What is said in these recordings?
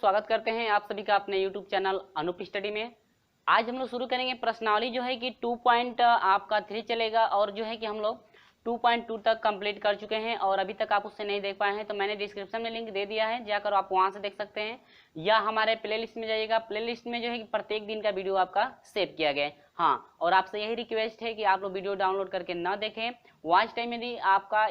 स्वागत करते हैं आप सभी का अपने YouTube चैनल अनूप स्टडी में। आज हम लोग शुरू करेंगे प्रश्नावली जो है कि 2.3 चलेगा और जो है कि हम लोग 2.2 तक कंप्लीट कर चुके हैं और अभी तक आप उससे नहीं देख पाए हैं तो मैंने डिस्क्रिप्शन में लिंक दे दिया है, जाकर आप वहां से देख सकते हैं या हमारे प्लेलिस्ट में जाइएगा। प्लेलिस्ट में जो है कि प्रत्येक दिन का वीडियो आपका सेव किया गया है। हाँ, और आपसे यही रिक्वेस्ट है कि आप लोग वीडियो डाउनलोड करके ना देखें। वॉच टाइम यदि आपका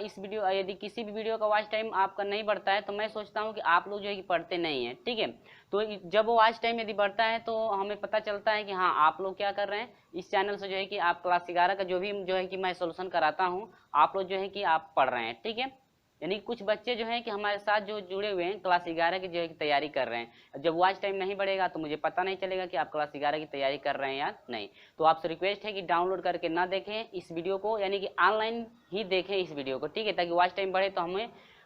यदि किसी भी वीडियो का वॉच टाइम आपका नहीं बढ़ता है तो मैं सोचता हूँ कि आप लोग जो है कि पढ़ते नहीं हैं, ठीक है। तो जब वो वॉच टाइम यदि बढ़ता है तो हमें पता चलता है कि हाँ आप लोग क्या कर रहे हैं। इस चैनल से जो है कि आप क्लास 11 का जो है कि मैं सोल्यूशन कराता हूँ, आप लोग जो है कि आप पढ़ रहे हैं, ठीक है। यानी कुछ बच्चे जो हैं कि हमारे साथ जो जुड़े हुए हैं क्लास 11 की जो है कि तैयारी कर रहे हैं। जब वॉच टाइम नहीं बढ़ेगा तो मुझे पता नहीं चलेगा कि आप क्लास 11 की तैयारी कर रहे हैं या नहीं। तो आपसे रिक्वेस्ट है कि डाउनलोड करके ना देखें इस वीडियो को, यानी कि ऑनलाइन ही देखें इस वीडियो को, ठीक है, ताकि वॉच टाइम बढ़े तो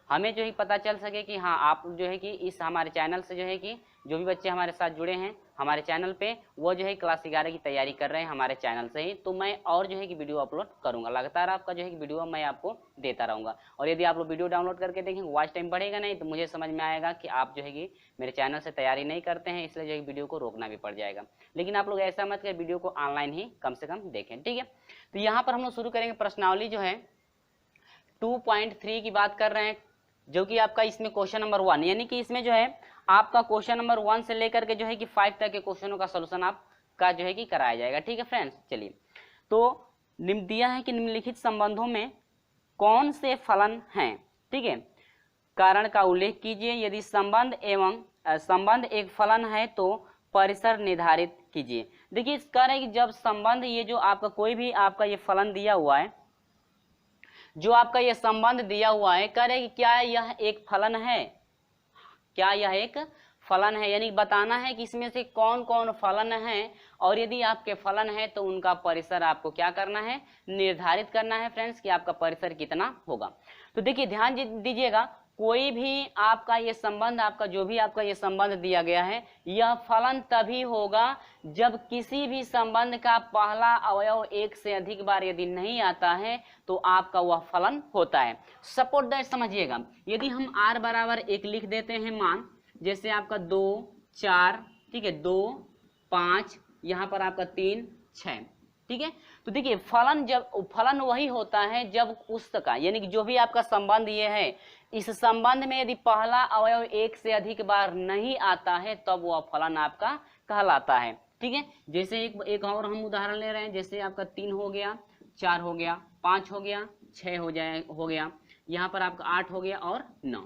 हमें जो है पता चल सके कि हाँ आप जो है कि इस हमारे चैनल से जो है कि जो भी बच्चे हमारे साथ जुड़े हैं हमारे चैनल पे वो जो है क्लास 11 की तैयारी कर रहे हैं हमारे चैनल से ही। तो मैं और जो है कि वीडियो अपलोड करूंगा, लगातार आपका जो है कि वीडियो मैं आपको देता रहूंगा। और यदि आप लोग वीडियो डाउनलोड करके देखेंगे वॉच टाइम बढ़ेगा नहीं तो मुझे समझ में आएगा कि आप जो है कि मेरे चैनल से तैयारी नहीं करते हैं, इसलिए जो है वीडियो को रोकना भी पड़ जाएगा। लेकिन आप लोग ऐसा मत कर, वीडियो को ऑनलाइन ही कम से कम देखें, ठीक है। तो यहाँ पर हम लोग शुरू करेंगे प्रश्नावली जो है 2.3 की बात कर रहे हैं, जो कि आपका इसमें क्वेश्चन नंबर 1, यानी कि इसमें जो है आपका क्वेश्चन नंबर 1 से लेकर के जो है कि 5 तक के क्वेश्चनों का सॉल्यूशन आपका जो है कि कराया जाएगा, ठीक है फ्रेंड्स। चलिए, तो दिया है कि निम्नलिखित संबंधों में कौन से फलन हैं, ठीक है, कारण का उल्लेख कीजिए। यदि संबंध एक फलन है तो परिसर निर्धारित कीजिए। देखिए इस कह रहे हैं कि जब संबंध ये जो आपका कोई भी आपका ये फलन दिया हुआ है, जो आपका ये संबंध दिया हुआ है, कह रहे कि क्या यह एक फलन है, क्या यह एक फलन है, यानी बताना है कि इसमें से कौन कौन फलन है और यदि आपके फलन है तो उनका परिसर आपको क्या करना है, निर्धारित करना है फ्रेंड्स कि आपका परिसर कितना होगा। तो देखिए ध्यान दीजिएगा, कोई भी आपका ये संबंध, आपका जो भी आपका ये संबंध दिया गया है, यह फलन तभी होगा जब किसी भी संबंध का पहला अवयव एक से अधिक बार यदि नहीं आता है तो आपका वह फलन होता है। सपोर्ट दैट समझिएगा, यदि हम r बराबर 1 लिख देते हैं, मान जैसे आपका 2 4, ठीक है, 2 5, यहाँ पर आपका 3 6, ठीक है। तो देखिए फलन वही होता है जब उसका, यानी कि जो भी आपका संबंध ये है, इस संबंध में यदि पहला अवयव एक से अधिक बार नहीं आता है तब वह फलन आपका कहलाता है, ठीक है। जैसे एक और हम उदाहरण ले रहे हैं, जैसे आपका 3 हो गया, 4 हो गया, 5 हो गया, 6 हो गया, यहाँ पर आपका 8 हो गया और 9।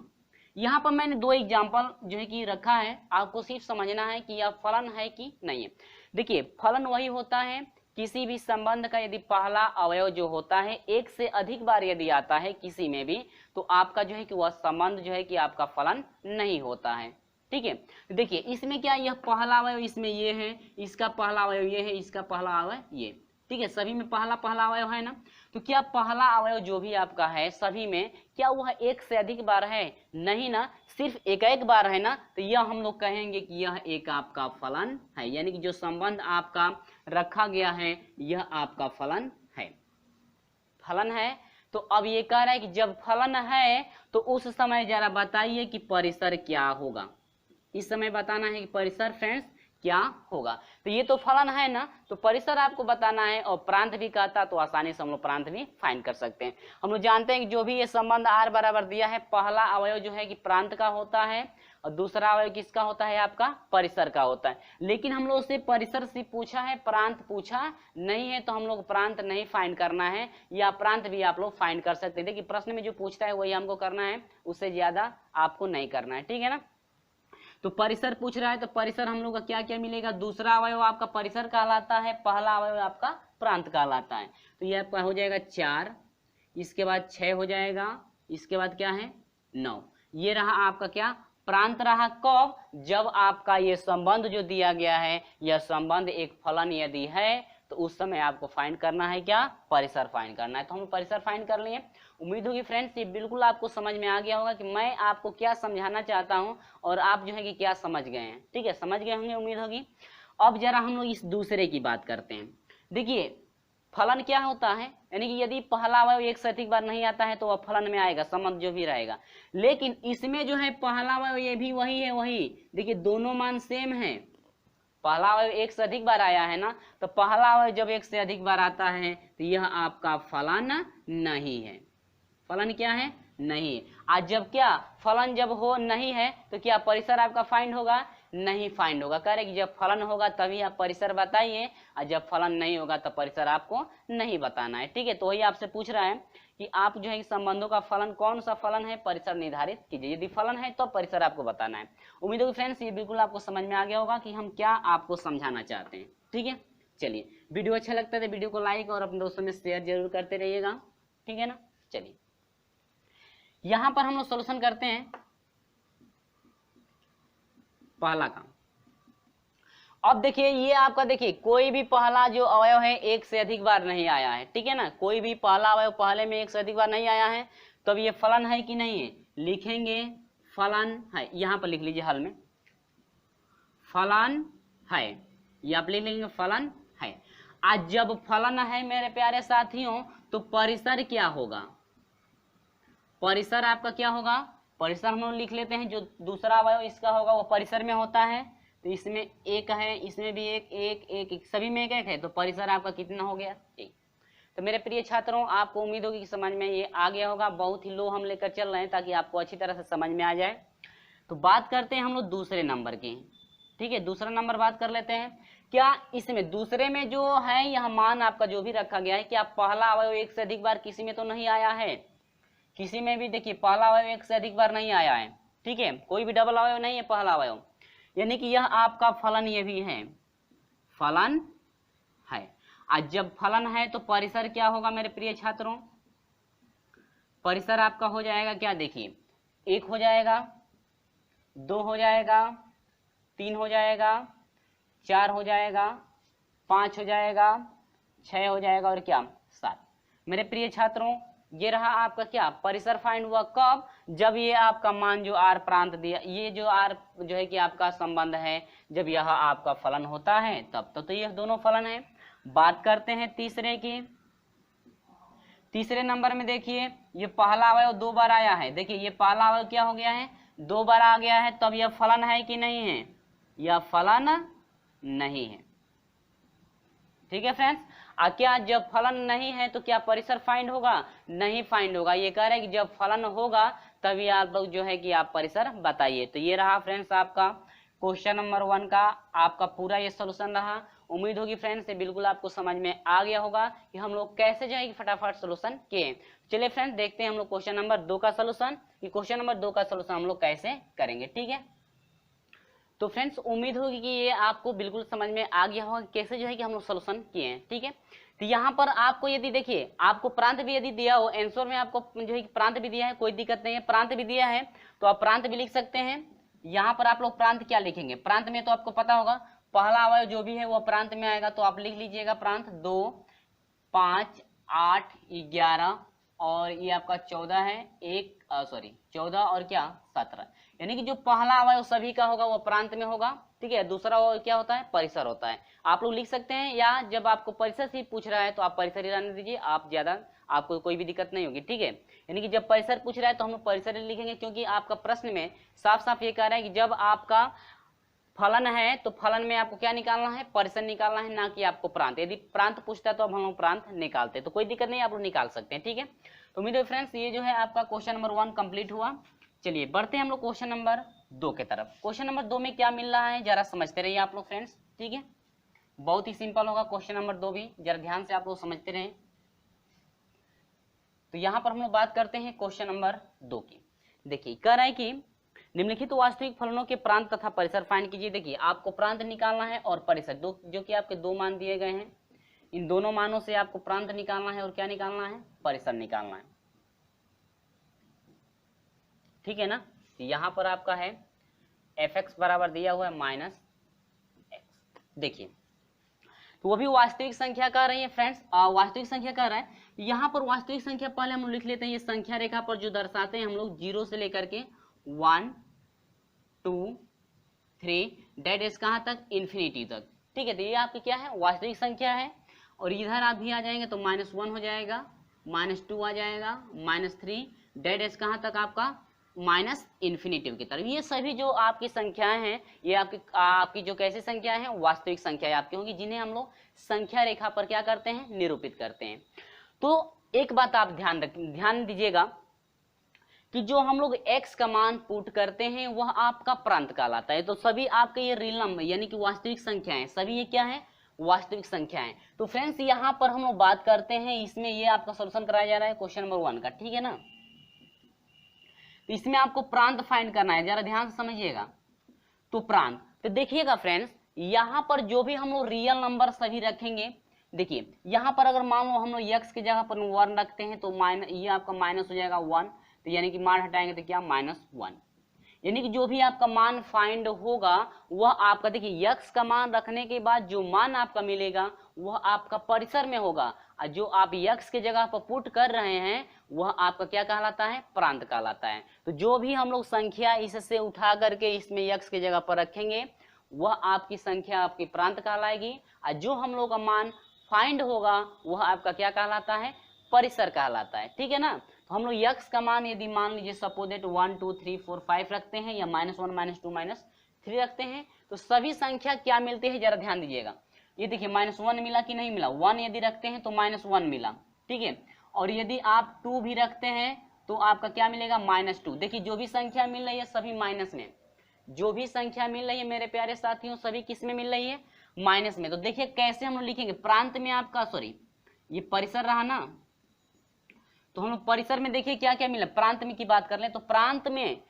यहाँ पर मैंने 2 एग्जाम्पल जो है कि रखा है, आपको सिर्फ समझना है कि यह फलन है कि नहीं है। देखिए फलन वही होता है किसी भी संबंध का यदि पहला अवयव जो होता है एक से अधिक बार यदि आता है किसी में भी तो आपका जो है कि वह संबंध जो है कि आपका फलन नहीं होता है, ठीक है। देखिए इसमें क्या, यह पहला अवयव इसमें ये है, इसका पहला अवयव ये है, इसका पहला अवयव ये, ठीक है, सभी में पहला अवयव है ना। तो क्या पहला अवयव जो भी आपका है सभी में क्या वह एक से अधिक बार है, नहीं ना, सिर्फ एक बार है ना। तो यह हम लोग कहेंगे कि यह एक आपका फलन है, यानी कि जो संबंध आपका रखा गया है यह आपका फलन है। तो अब ये कह रहा है कि जब फलन है तो उस समय जरा बताइए कि परिसर क्या होगा। इस समय बताना है कि परिसर फ्रेंड्स क्या होगा। तो ये तो फलन है ना, तो परिसर आपको बताना है, और प्रांत भी कहता तो आसानी से हम लोग प्रांत भी फाइंड कर सकते हैं। हम लोग जानते हैं कि जो भी ये संबंध r बराबर दिया है, पहला अवयव जो है कि प्रांत का होता है और दूसरा अवयव किसका होता है, आपका परिसर का होता है। लेकिन हम लोग से परिसर से पूछा है, प्रांत पूछा नहीं है, तो हम लोग प्रांत नहीं फाइंड करना है, या प्रांत भी आप लोग फाइंड कर सकते हैं। देखिए प्रश्न में जो पूछता है वही हमको करना है, उससे ज्यादा आपको नहीं करना है, ठीक है ना। तो परिसर पूछ रहा है तो परिसर हम लोग का क्या क्या मिलेगा, दूसरा अवयव आपका परिसर कहलाता है, पहला अवयव आपका प्रांत कहलाता है। तो यह हो जाएगा 4, इसके बाद 6 हो जाएगा, इसके बाद क्या है 9। ये रहा आपका क्या, प्रांत रहा। कब, जब आपका ये संबंध जो दिया गया है यह संबंध एक फलन यदि है तो उस समय आपको फाइंड करना है क्या, परिसर फाइंड करना है। तो हम परिसर फाइंड कर लिए। उम्मीद होगी फ्रेंड्स ये बिल्कुल आपको समझ में आ गया होगा कि मैं आपको क्या समझाना चाहता हूं और आप जो है कि क्या समझ गए हैं, ठीक है, समझ गए होंगे उम्मीद होगी। अब जरा हम लोग इस दूसरे की बात करते हैं। देखिए फलन क्या होता है, यानी कि यदि पहला अवयव एक से अधिक बार नहीं आता है तो वह फलन में आएगा, संबंध जो भी रहेगा। लेकिन इसमें जो है पहला अवयव ये भी वही है, वही देखिए दोनों मान सेम है। पहला अवयव एक से अधिक बार आया है ना, तो पहला अवयव जब एक से अधिक बार आता है तो यह आपका फलन नहीं है। फलन क्या है, नहीं। आज जब क्या फलन जब हो नहीं है तो क्या परिसर आपका फाइंड होगा, नहीं फाइंड होगा। कह रहे कि जब फलन होगा तभी आप परिसर बताइए, और जब फलन नहीं होगा तो परिसर आपको नहीं बताना है। ठीक है, तो वही आपसे पूछ रहा है कि आप जो है संबंधों का फलन कौन सा फलन है, परिसर निर्धारित कीजिए। यदि फलन है तो परिसर आपको बताना है। उम्मीद है फ्रेंड्स ये बिल्कुल आपको समझ में आ गया होगा कि हम क्या आपको समझाना चाहते हैं। ठीक है, चलिए वीडियो अच्छा लगता है तो वीडियो को लाइक और अपने दोस्तों में शेयर जरूर करते रहिएगा। ठीक है ना, चलिए यहां पर हम लोग सोल्यूशन करते हैं पहला काम। अब देखिए ये आपका देखिए कोई भी पहला जो अवयव है एक से अधिक बार नहीं आया है। ठीक है ना, कोई भी पहला अवयव पहले में एक से अधिक बार नहीं आया है, तो अब ये फलन है कि नहीं है, लिखेंगे फलन है। यहां पर लिख लीजिए हल में फलन है, ये आप लिख लेंगे फलन है। आज जब फलन है मेरे प्यारे साथियों तो परिसर क्या होगा, परिसर आपका क्या होगा, परिसर हम लोग लिख लेते हैं। जो दूसरा अवयव इसका होगा वो परिसर में होता है, तो इसमें एक है, इसमें भी एक एक एक, एक सभी में एक एक है, तो परिसर आपका कितना हो गया, एक। तो मेरे प्रिय छात्रों आपको उम्मीद होगी कि समझ में ये आ गया होगा। बहुत ही लो हम लेकर चल रहे हैं ताकि आपको अच्छी तरह से समझ में आ जाए। तो बात करते हैं हम लोग दूसरे नंबर की। ठीक है, दूसरा नंबर बात कर लेते हैं। क्या इसमें दूसरे में जो है यह मान आपका जो भी रखा गया है, क्या पहला अवयव एक से अधिक बार किसी में तो नहीं आया है, किसी में भी देखिए पहला अवयव एक से अधिक बार नहीं आया है। ठीक है, कोई भी डबल अवयव नहीं है पहला अवयव, यानी कि यह आपका फलन ये भी है, फलन है। आज जब फलन है तो परिसर क्या होगा मेरे प्रिय छात्रों, परिसर आपका हो जाएगा क्या, देखिए एक हो जाएगा, दो हो जाएगा, तीन हो जाएगा, चार हो जाएगा, पांच हो जाएगा, छह हो जाएगा और क्या सात। मेरे प्रिय छात्रों ये रहा आपका क्या परिसर फाइंड हुआ कब, जब ये आपका मान जो आर प्रांत दिया, ये जो आर जो है कि आपका संबंध है, जब यह आपका फलन होता है तब तो ये दोनों फलन है। बात करते हैं तीसरे की। तीसरे नंबर में देखिए ये पहला अवयव दो बार आया है, देखिए ये पहला अवयव क्या हो गया है, दो बार आ गया है, तब यह फलन है कि नहीं है, यह फलन नहीं है। ठीक है फ्रेंड्स, क्या जब फलन नहीं है तो क्या परिसर फाइंड होगा, नहीं फाइंड होगा। ये कह रहे हैं कि जब फलन होगा तभी आप लोग जो है कि आप परिसर बताइए। तो ये रहा फ्रेंड्स आपका क्वेश्चन नंबर 1 का आपका पूरा ये सोल्यूशन रहा। उम्मीद होगी फ्रेंड्स ये बिल्कुल आपको समझ में आ गया होगा कि हम लोग कैसे जो है कि फटाफट सोल्यूशन किए। चलिए फ्रेंड्स देखते हैं हम लोग क्वेश्चन नंबर 2 का सोल्यूशन, कि क्वेश्चन नंबर 2 का सोल्यूशन हम लोग कैसे करेंगे। ठीक है, तो फ्रेंड्स उम्मीद होगी कि ये आपको बिल्कुल समझ में आ गया होगा कैसे जो है कि हम लोग सोल्यूशन किए हैं। ठीक है, तो यहाँ पर आपको यदि देखिए आपको प्रांत भी यदि दिया हो, आंसर में आपको जो है प्रांत भी दिया है, कोई दिक्कत नहीं है, प्रांत भी दिया है तो आप प्रांत भी लिख सकते हैं। यहाँ पर आप लोग प्रांत क्या लिखेंगे, प्रांत में तो आपको पता होगा पहला अवयव जो भी है वो प्रांत में आएगा, तो आप लिख लीजिएगा प्रांत 2, 5, 8, 11 और ये आपका 14 है, 14 और क्या 17, यानी कि जो पहला अवयव सभी का होगा वो प्रांत में होगा। ठीक है, दूसरा अवयव क्या होता है, परिसर होता है। आप लोग लिख सकते हैं, या जब आपको परिसर से पूछ रहा है तो आप परिसर ही रहने दीजिए, आप ज्यादा आपको कोई भी दिक्कत नहीं होगी। ठीक है, यानी कि जब परिसर पूछ रहा है तो हम लोग परिसर ही लिखेंगे, क्योंकि आपका प्रश्न में साफ साफ ये कह रहा है कि जब आपका फलन है तो फलन में आपको क्या निकालना है, परिसर निकालना है, ना कि आपको प्रांत। यदि प्रांत पूछता है तो अब हम लोग प्रांत निकालते, तो कोई दिक्कत नहीं, आप लोग निकाल सकते हैं। ठीक है, तो उम्मीद है फ्रेंड्स ये जो है आपका क्वेश्चन नंबर 1 कंप्लीट हुआ। चलिए बढ़ते हैं हम लोग क्वेश्चन नंबर 2 के तरफ। क्वेश्चन नंबर 2 में क्या मिल रहा है जरा समझते रहिए आप लोग फ्रेंड्स। ठीक है, बहुत ही सिंपल होगा क्वेश्चन नंबर 2 भी, जरा ध्यान से आप लोग समझते रहे। तो यहाँ पर हम लोग बात करते हैं क्वेश्चन नंबर 2 की। देखिए कह रहा है कि निम्नलिखित वास्तविक फलनों के प्रांत तथा परिसर फाइंड कीजिए। देखिए आपको प्रांत निकालना है और परिसर, दो जो कि आपके दो मान दिए गए हैं, इन दोनों मानों से आपको प्रांत निकालना है और क्या निकालना है, परिसर निकालना है। ठीक है ना, तो यहाँ पर आपका है fx बराबर दिया हुआ है -x। देखिए तो वो भी वास्तविक संख्या कह रही है फ्रेंड्स, वास्तविक संख्या कह रहा है। यहाँ पर वास्तविक संख्या पहले हम लोग लिख लेते हैं, ये संख्या रेखा पर जो दर्शाते हैं हम लोग 0 से लेकर के 1, 2, 3 डेट इज कहाँ तक, इन्फिनिटी तक। ठीक है, तो ये आपकी क्या है, वास्तविक संख्या है। और इधर आप भी आ जाएंगे तो -1 हो जाएगा, -2 आ जाएगा, -3 डेड एज कहाँ तक आपका -इन्फिनिटिव की तरफ। ये सभी जो आपकी संख्याएं हैं ये आपकी जो कैसी संख्या है वास्तविक संख्याएं आपकी होंगी, जिन्हें हम लोग संख्या रेखा पर क्या करते हैं निरूपित करते हैं। तो एक बात आप ध्यान दीजिएगा कि जो हम लोग x का मान पुट करते हैं वह आपका प्रांत कहलाता है। तो सभी आपके ये रियल नंबर यानी कि वास्तविक संख्याएं, सभी ये क्या है वास्तविक संख्याएं। तो फ्रेंड्स यहाँ पर हम लोग बात करते हैं, इसमें ये आपका सॉल्यूशन कराया जा रहा है क्वेश्चन नंबर 1 का, ठीक है ना। तो इसमें आपको प्रांत फाइंड करना है, जरा ध्यान से समझिएगा। तो प्रांत, तो देखिएगा फ्रेंड्स यहाँ पर जो भी हम लोग रियल नंबर सभी रखेंगे, देखिए यहाँ पर अगर मान लो हम लोग x की जगह पर 1 रखते हैं तो ये आपका माइनस हो जाएगा 1, तो यानी कि मान हटाएंगे तो क्या -1, यानी कि जो भी आपका मान फाइंड होगा वह आपका, देखिए x का मान रखने के बाद जो मान आपका मिलेगा वह आपका परिसर में होगा, और जो आप x के जगह पर पुट कर रहे हैं वह आपका क्या कहलाता है प्रांत कहलाता है। तो जो भी हम लोग संख्या इससे उठा करके इसमें x के जगह पर रखेंगे वह आपकी संख्या आपकी प्रांत कहलाएगी, और जो हम लोग का मान फाइंड होगा वह आपका क्या कहलाता है परिसर कहलाता है, ठीक है ना। तो हम लोग x का मान यदि मान लीजिए सपोज दैट 1 2 3 4 5 रखते हैं या -1 -2 -3 रखते हैं, तो सभी संख्या क्या मिलती है जरा ध्यान दीजिएगा। ये देखिए -1 मिला कि नहीं मिला, 1 यदि रखते हैं तो -1 मिला, ठीक है। और यदि आप 2 भी रखते हैं तो आपका क्या मिलेगा -2। देखिए जो भी संख्या मिल रही है सभी माइनस में, जो भी संख्या मिल रही है मेरे प्यारे साथियों सभी किस में मिल रही है माइनस में। तो देखिए कैसे हम लोग लिखेंगे प्रांत में आपका, सॉरी ये परिसर रहा ना, तो हम लोग परिसर में देखिए क्या क्या मिला, प्रांत में की बात कर लें तो प्रांत में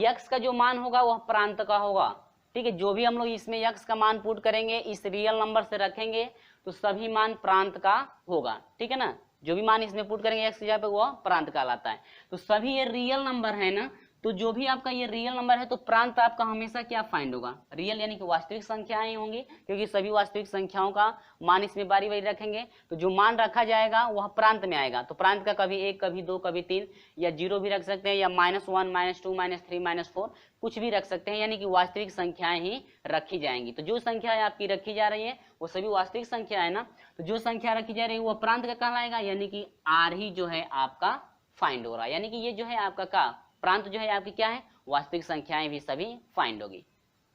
x का जो मान होगा वह प्रांत का होगा, ठीक है। जो भी हम लोग इसमें x का मान पुट करेंगे इस रियल नंबर से रखेंगे तो सभी मान प्रांत का होगा, ठीक है ना। जो भी मान इसमें पुट करेंगे x की जगह पे वह प्रांत कहलाता है। तो सभी ये रियल नंबर है ना, तो जो भी आपका ये रियल नंबर है तो प्रांत आपका हमेशा क्या फाइंड होगा रियल, यानी कि वास्तविक संख्याएं होंगी, क्योंकि सभी वास्तविक संख्याओं का मान इसमें बारी बारी रखेंगे तो जो मान रखा जाएगा वह प्रांत में आएगा। तो प्रांत का कभी 1 कभी 2 कभी 3 या 0 भी रख सकते हैं, या -1 -2 -3 -4 कुछ भी रख सकते हैं, यानी कि वास्तविक संख्याएं ही रखी जाएंगी। तो जो संख्या आपकी रखी जा रही है वो सभी वास्तविक संख्या है ना, तो जो संख्या रखी जा रही है वह प्रांत का कहलाएगा, यानी कि R ही जो है आपका फाइंड हो रहा है, यानी कि ये जो है आपका का प्रांत जो है आपकी क्या है वास्तविक संख्याएं भी सभी फाइंड होगी।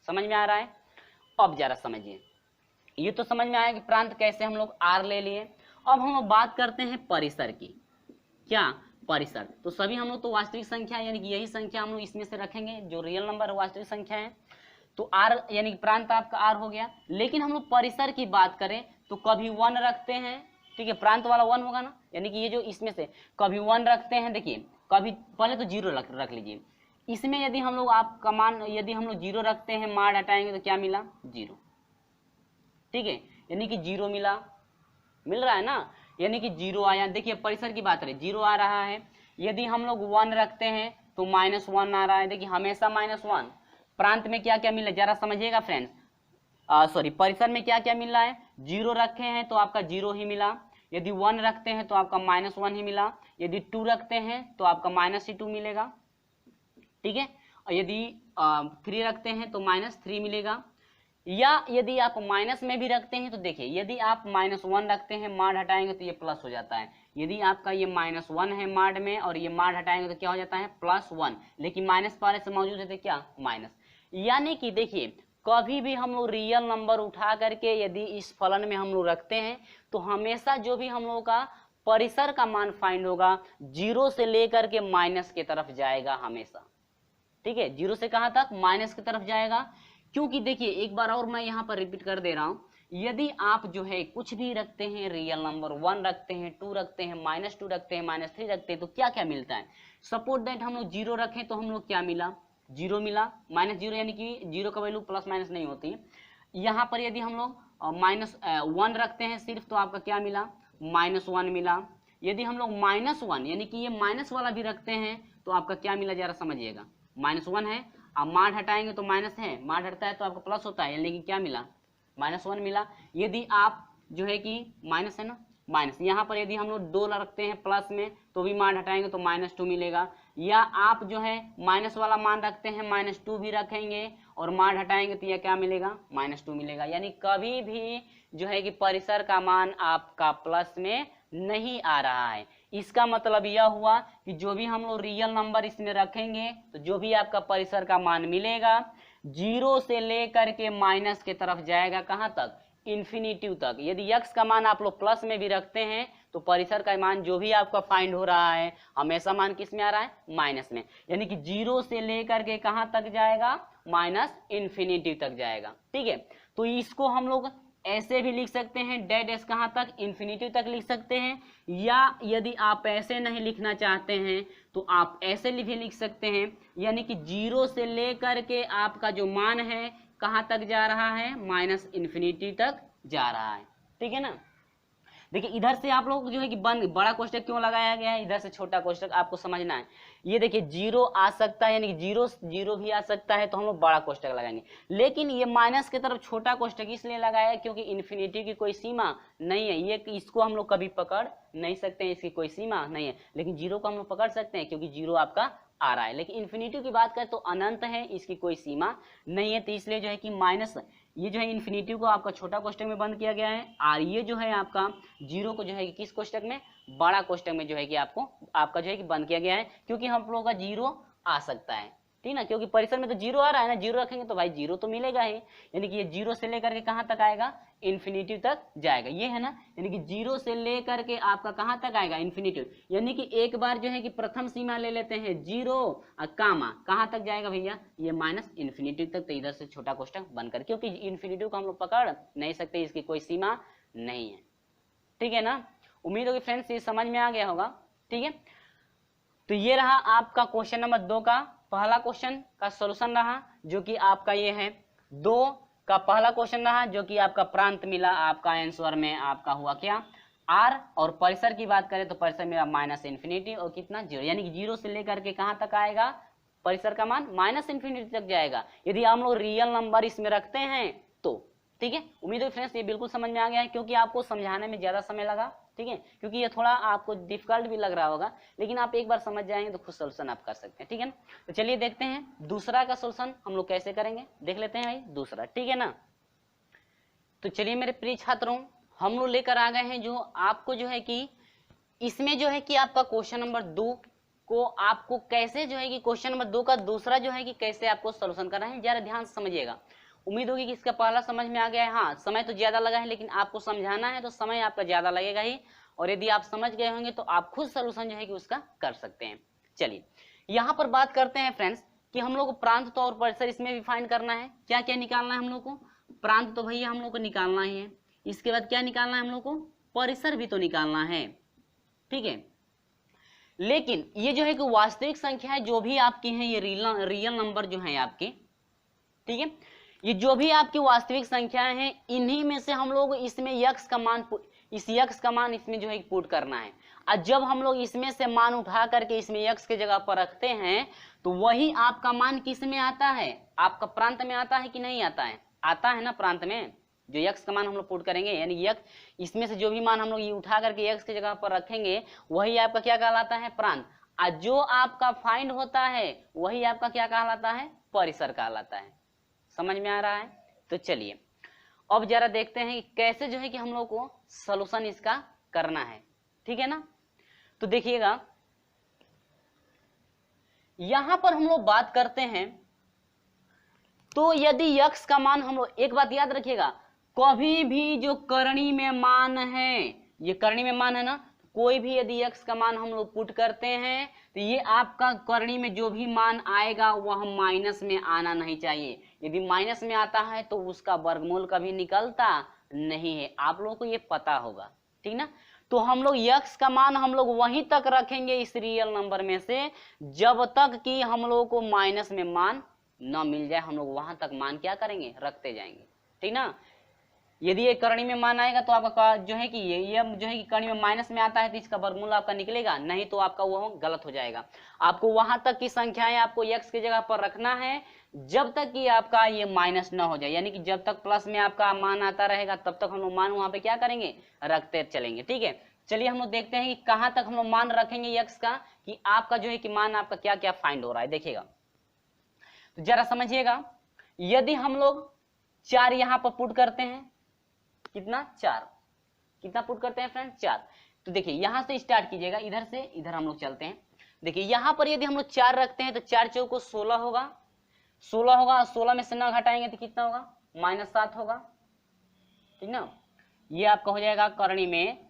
समझ में आ रहा है। अब जरा समझिए, ये तो समझ में आया कि प्रांत कैसे हम लोग R ले लिए। अब हम लोग बात करते हैं परिसर की, क्या परिसर। तो सभी हम लोग तो वास्तविक संख्या यानी कि यही संख्या हम लोग इसमें से रखेंगे जो रियल नंबर वास्तविक संख्या है, तो R यानी कि प्रांत आपका R हो गया। लेकिन हम लोग परिसर की बात करें तो कभी 1 रखते हैं, ठीक है, प्रांत वाला 1 होगा ना, यानी कि ये जो इसमें से कभी 1 रखते हैं, देखिए कभी पहले तो 0 रख लीजिए। इसमें यदि हम लोग आपका मान यदि हम लोग 0 रखते हैं, मार हटाएंगे तो क्या मिला 0, ठीक है, यानी कि 0 मिल रहा है ना, यानी कि 0 आया। देखिए परिसर की बात करें 0 आ रहा है, यदि हम लोग 1 रखते हैं तो -1 आ रहा है, देखिए हमेशा -1। प्रांत में क्या क्या मिला जरा समझिएगा फ्रेंड्स, सॉरी परिसर में क्या क्या मिल रहा है, 0 रखे हैं तो आपका 0 ही मिला, यदि 1 रखते हैं तो आपका -1 ही मिला, यदि 2 रखते हैं तो आपका -2 मिलेगा, ठीक है, और यदि 3 रखते हैं तो -3 मिलेगा। या यदि आप माइनस में भी रखते हैं तो देखिए यदि आप -1 रखते हैं मार्ड हटाएंगे तो ये प्लस हो जाता है, यदि आपका ये -1 है मार्ड में और ये मार्ड हटाएंगे तो क्या हो जाता है +1, लेकिन माइनस पहले से मौजूद है तो क्या माइनस। यानी कि देखिए कभी भी हम लोग रियल नंबर उठा करके यदि इस फलन में हम लोग रखते हैं तो हमेशा जो भी हम लोगों का परिसर का मान फाइंड होगा 0 से लेकर के माइनस की तरफ जाएगा हमेशा, ठीक है, 0 से कहां तक माइनस की तरफ जाएगा। क्योंकि देखिए एक बार और मैं यहाँ पर रिपीट कर दे रहा हूं, यदि आप जो है कुछ भी रखते हैं रियल नंबर 1 रखते हैं 2 रखते हैं -2 रखते हैं -3 रखते हैं तो क्या क्या मिलता है। सपोज दैट हम लोग 0 रखें तो हम लोग क्या मिला 0 मिला, -0 यानी कि 0 का वैल्यू प्लस माइनस नहीं होती है। यहाँ पर यदि हम लोग -1 रखते हैं सिर्फ तो आपका क्या मिला -1 मिला। यदि हम लोग -1 यानी कि ये माइनस वाला भी रखते हैं तो आपका क्या मिला जरा समझिएगा, -1 है, अब मार्ड हटाएंगे तो माइनस है, मार्ड हटता है तो आपका प्लस होता है, लेकिन क्या मिला -1 मिला। यदि आप जो है कि माइनस है ना माइनस, यहाँ पर यदि हम लोग 2 रखते हैं प्लस में तो भी मार्ड हटाएंगे तो -2 मिलेगा। या आप जो है माइनस वाला मान रखते हैं -2 भी रखेंगे और मान हटाएंगे तो यह क्या मिलेगा -2 मिलेगा। यानी कभी भी जो है कि परिसर का मान आपका प्लस में नहीं आ रहा है। इसका मतलब यह हुआ कि जो भी हम लोग रियल नंबर इसमें रखेंगे तो जो भी आपका परिसर का मान मिलेगा 0 से लेकर के माइनस के तरफ जाएगा, कहां तक, इन्फिनिटी तक। यदि x का मान आप लोग प्लस में भी रखते हैं तो परिसर का मान जो भी आपका फाइंड हो रहा है हमेशा मान किस में आ रहा है, माइनस में। यानी कि 0 से लेकर के कहां तक जाएगा, -इन्फिनिटी तक जाएगा। ठीक है, तो इसको हम लोग ऐसे भी लिख सकते हैं, डेड एस कहां तक, इन्फिनिटी तक लिख सकते हैं। या यदि आप ऐसे नहीं लिखना चाहते हैं तो आप ऐसे भी लिख सकते हैं, यानी कि 0 से लेकर के आपका जो मान है कहां तक जा रहा है, -इन्फिनिटी तक जा रहा है। ठीक है ना। देखिए इधर से आप लोग जो है कि बड़ा कोष्टक क्यों लगाया गया है, इधर से छोटा कोष्टक आपको समझना है। ये देखिए 0 आ सकता है, यानी कि 0 भी आ सकता है तो हम लोग बड़ा कोष्टक लगाएंगे, लेकिन ये माइनस की तरफ छोटा कोष्टक इसलिए लगाया है क्योंकि इन्फिनिटी की कोई सीमा नहीं है। ये इसको हम लोग कभी पकड़ नहीं सकते हैं, इसकी कोई सीमा नहीं है। लेकिन 0 को हम लोग पकड़ सकते हैं क्योंकि 0 आपका आ रहा है। लेकिन इन्फिनिटी की बात करें तो अनंत है, इसकी कोई सीमा नहीं है। तो इसलिए जो है कि माइनस ये जो है इन्फिनिटी को आपका छोटा कोष्टक में बंद किया गया है, और ये जो है आपका 0 को जो है कि किस कोष्टक में, बड़ा कोष्टक में जो है कि आपका जो है कि बंद किया गया है, क्योंकि हम लोगों का 0 आ सकता है। ठीक ना, क्योंकि परिसर में तो 0 आ रहा है ना, 0 रखेंगे तो भाई 0 तो मिलेगा ही। यानी कि ये 0 से लेकर के कहां तक आएगा, इन्फिनिटी तक जाएगा, ये है ना। यानी कि 0 से लेकर के आपका कहां तक आएगा, इन्फिनिटी। यानी कि एक बार जो है कि प्रथम सीमा ले लेते हैं 0 और कामा, कहां तक जाएगा भैया, ये -इन्फिनिटी तक। तो इधर से छोटा कोष्टक बनकर, क्योंकि इन्फिनिटी को हम लोग पकड़ नहीं सकते, इसकी कोई सीमा नहीं है। ठीक है ना। उम्मीद होगी फ्रेंड्स ये समझ में आ गया होगा। ठीक है, तो ये रहा आपका क्वेश्चन नंबर 2 का पहला क्वेश्चन का सॉल्यूशन रहा, जो कि आपका ये है 2 का पहला क्वेश्चन रहा, जो कि आपका प्रांत मिला। आपका आंसर में आपका हुआ क्या, r। और परिसर की बात करें तो परिसर मेरा -इन्फिनिटी और कितना 0, यानी कि 0 से लेकर के कहां तक आएगा, परिसर का मान -इन्फिनिटी तक जाएगा, यदि हम लोग रियल नंबर इसमें रखते हैं तो। ठीक है, उम्मीद है फ्रेंड्स ये बिल्कुल समझ में आ गया है, क्योंकि आपको समझाने में ज्यादा समय लगा। ठीक है, क्योंकि ये थोड़ा आपको डिफिकल्ट भी लग रहा होगा, लेकिन आप एक बार समझ जाएंगे तो खुद सोल्यूशन आप कर सकते हैं। ठीक है ना। तो चलिए देखते हैं दूसरा का सोल्यूशन हम लोग कैसे करेंगे, देख लेते हैं भाई दूसरा। ठीक है ना। तो चलिए मेरे प्रिय छात्रों, हम लोग लेकर आ गए हैं जो आपको जो है कि इसमें जो है कि आपका क्वेश्चन नंबर 2 को आपको कैसे जो है कि क्वेश्चन नंबर 2 का दूसरा जो है कि कैसे आपको सोल्यूशन करना है, जरा ध्यान से समझिएगा। उम्मीद होगी कि इसका पहला समझ में आ गया है। हाँ, समय तो ज्यादा लगा है, लेकिन आपको समझाना है तो समय आपका ज्यादा लगेगा ही, और यदि आप समझ गए होंगे तो आप खुद सोल्यूशन जो है कि उसका कर सकते हैं। चलिए यहाँ पर बात करते हैं फ्रेंड्स कि हम लोग को प्रांत तो और परिसर इसमें भी फाइंड करना है। क्या क्या निकालना है हम लोग को, प्रांत तो भैया हम लोग को निकालना ही है, इसके बाद क्या निकालना है हम लोग को, परिसर भी तो निकालना है। ठीक है, लेकिन ये जो है कि वास्तविक संख्या है जो भी आपकी है, ये रियल नंबर जो है आपके, ठीक है, ये जो भी आपकी वास्तविक संख्याएं हैं, इन्हीं में से हम लोग इसमें यक्स का मान, इस यक्स का मान इसमें जो है पुट करना है। और जब हम लोग इसमें से मान उठा करके इसमें यक्स के जगह पर रखते हैं तो वही आपका मान किस में आता है, आपका प्रांत में आता है कि नहीं आता है, आता है ना प्रांत में। जो यक्स का मान हम लोग पुट करेंगे, यानी यक्स, इसमें से जो भी मान हम लोग ये उठा करके यक्स की जगह पर रखेंगे वही आपका क्या कहलाता है, प्रांत। और जो आपका फाइंड होता है वही आपका क्या कहलाता है, परिसर कहलाता है। समझ में आ रहा है। तो चलिए अब जरा देखते हैं कि कैसे जो है कि हम लोग को सॉल्यूशन इसका करना है। ठीक है ना। तो देखिएगा यहां पर हम लोग बात करते हैं, तो यदि यक्स का मान हम लोग, एक बात याद रखिएगा, कभी भी जो करणी में मान है, ये करणी में मान है ना, कोई भी यदि यक्स का मान हम लोग पुट करते हैं तो ये आपका करणी में जो भी मान आएगा वह माइनस में आना नहीं चाहिए। यदि माइनस में आता है तो उसका वर्गमूल कभी निकलता नहीं है, आप लोगों को ये पता होगा। ठीक ना। तो हम लोग यक्स का मान हम लोग वहीं तक रखेंगे इस रियल नंबर में से जब तक कि हम लोग को माइनस में मान न मिल जाए, हम लोग वहां तक मान क्या करेंगे, रखते जाएंगे। ठीक ना। यदि ये करणी में मान आएगा तो आपका जो है कि ये जो है कि करणी में माइनस में आता है तो इसका वर्गमूल आपका निकलेगा नहीं, तो आपका वो गलत हो जाएगा। आपको वहां तक की संख्याएं आपको यक्स की जगह पर रखना है जब तक कि आपका ये माइनस ना हो जाए, यानी कि जब तक प्लस में आपका मान आता रहेगा तब तक हम लोग मान वहां पे क्या करेंगे, रखते चलेंगे। ठीक है। चलिए हम लोग देखते हैं कि कहां तक हम लोग मान रखेंगे यक्स का, कि आपका जो है कि मान आपका क्या क्या फाइंड हो रहा है। देखिएगा तो जरा समझिएगा, यदि हम लोग 4 यहां पर पुट करते हैं, कितना 4, कितना पुट करते हैं फ्रेंड 4, तो देखिए यहां से स्टार्ट कीजिएगा, इधर से इधर हम लोग चलते हैं। देखिए यहां पर यदि हम लोग 4 रखते हैं तो 4 चौको 16 होगा, 16 होगा, 16 में से 9 घटाएंगे तो कितना होगा -7 होगा, ठीक ना। ये आपका हो जाएगा करणी में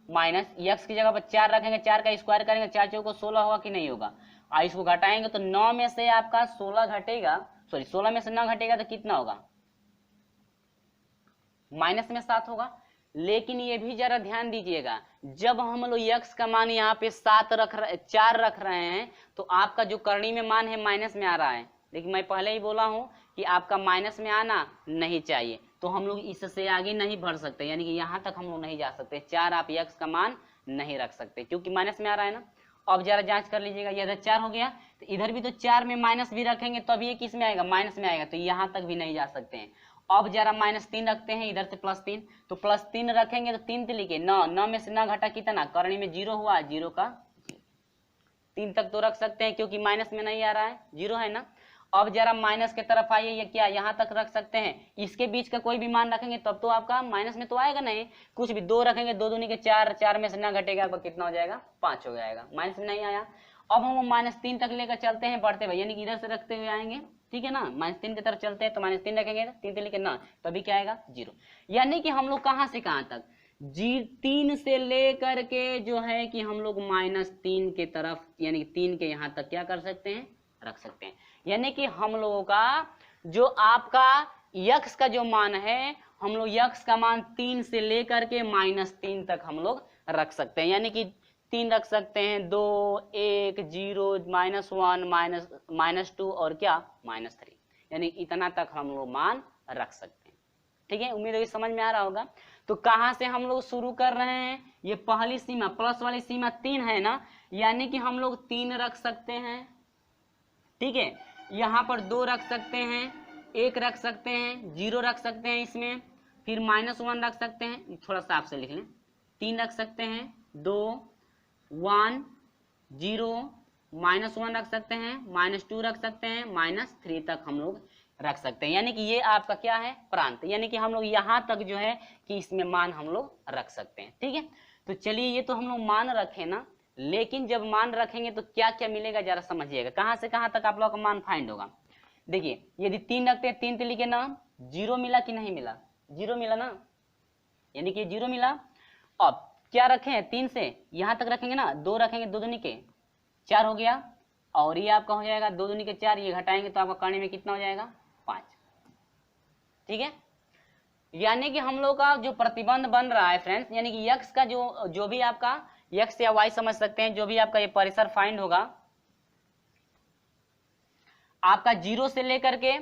माइनस यक्स की जगह पर 4 रखेंगे, 4 का स्क्वायर करेंगे, 4 चौको 16 होगा कि नहीं होगा, और इसको घटाएंगे तो 9 में से आपका 16 घटेगा, सॉरी 16 में से 9 घटेगा तो कितना होगा -7 होगा। लेकिन ये भी जरा ध्यान दीजिएगा, जब हम लोग यक्स का मान यहाँ पे 4 रख रहे हैं तो आपका जो करणी में मान है माइनस में आ रहा है, लेकिन मैं पहले ही बोला हूं कि आपका माइनस में आना नहीं चाहिए, तो हम लोग इससे आगे नहीं बढ़ सकते, यानी कि यहाँ तक हम लोग नहीं जा सकते, 4 आप यक्स का मान नहीं रख सकते क्योंकि माइनस में आ रहा है ना। अब जरा जांच कर लीजिएगा, इधर 4 हो गया तो इधर भी तो 4 में माइनस भी रखेंगे तब ये किस में आएगा माइनस में आएगा, तो यहाँ तक भी नहीं जा सकते हैं। अब जरा -3 रखते हैं, इधर से +3, तो +3 रखेंगे तो 3 लिखे 9, 9 में से 9 घटा कितना, करणी में 0 हुआ, 0 का 3 तक तो रख सकते हैं क्योंकि माइनस में नहीं आ रहा है, 0 है ना। अब जरा माइनस के तरफ आइए, ये क्या यहाँ तक रख सकते हैं, इसके बीच का कोई भी मान रखेंगे तब तो आपका माइनस में तो आएगा नहीं, कुछ भी 2 रखेंगे, 2 दूनी के 4, 4 में से ना घटेगा आपका कितना हो जाएगा 5 हो जाएगा, माइनस में नहीं आया। अब हम -3 तक लेकर चलते हैं बढ़ते हुए, यानी कि इधर से रखते हुए आएंगे, ठीक है ना, -3 की तरफ चलते हैं तो -3 रखेंगे, 3 लेके ना, तभी क्या आएगा 0, यानी कि हम लोग कहां से कहां तक 3 से लेकर के जो है कि हम लोग -3 के तरफ, यानी कि 3 के यहाँ तक क्या कर सकते हैं रख सकते हैं, यानी कि हम लोगों का जो आपका यक्स का जो मान है, हम लोग यक्स का मान 3 से लेकर के -3 तक हम लोग रख सकते हैं, यानी कि 3 रख सकते हैं, 2, 1, 0, -1, -2 और क्या -3, यानी इतना तक हम लोग मान रख सकते हैं। ठीक है, उम्मीद है समझ में आ रहा होगा। तो कहां से हम लोग शुरू कर रहे हैं, ये पहली सीमा प्लस वाली सीमा 3 है ना, यानी कि हम लोग 3 रख सकते हैं, ठीक है, यहाँ पर 2 रख सकते हैं, 1 रख सकते हैं, 0 रख सकते हैं इसमें, फिर -1 रख सकते हैं, थोड़ा सा आपसे लिख लें, 3 रख सकते हैं, 2, 1, 0, -1 रख सकते हैं, -2 रख सकते हैं, -3 तक हम लोग रख सकते हैं, यानी कि ये आपका क्या है प्रांत, यानी कि हम लोग यहाँ तक जो है कि इसमें मान हम लोग रख सकते हैं। ठीक है, तो चलिए ये तो हम लोग मान रखे ना, लेकिन जब मान रखेंगे तो क्या क्या मिलेगा जरा समझिएगा, कहां से कहां तक आप लोग का मान फाइंड होगा। देखिए यदि 3 रखते हैं, 3 लिखे ना, 0 मिला कि नहीं मिला, 0 मिला ना, यानी कि 0 मिला। अब क्या रखें 3 से यहां तक रखेंगे ना, 2 रखेंगे, 2 दूनी के 4 हो गया, और ये आपका हो जाएगा 2 दूनी के 4, ये घटाएंगे तो आपका करने में कितना हो जाएगा 5। ठीक है, यानी कि हम लोग का जो प्रतिबंध बन रहा है फ्रेंड्स, यानी कि यक्स का जो भी आपका यक्स या वाई समझ सकते हैं, जो भी आपका ये परिसर फाइंड होगा आपका 0 से लेकर के,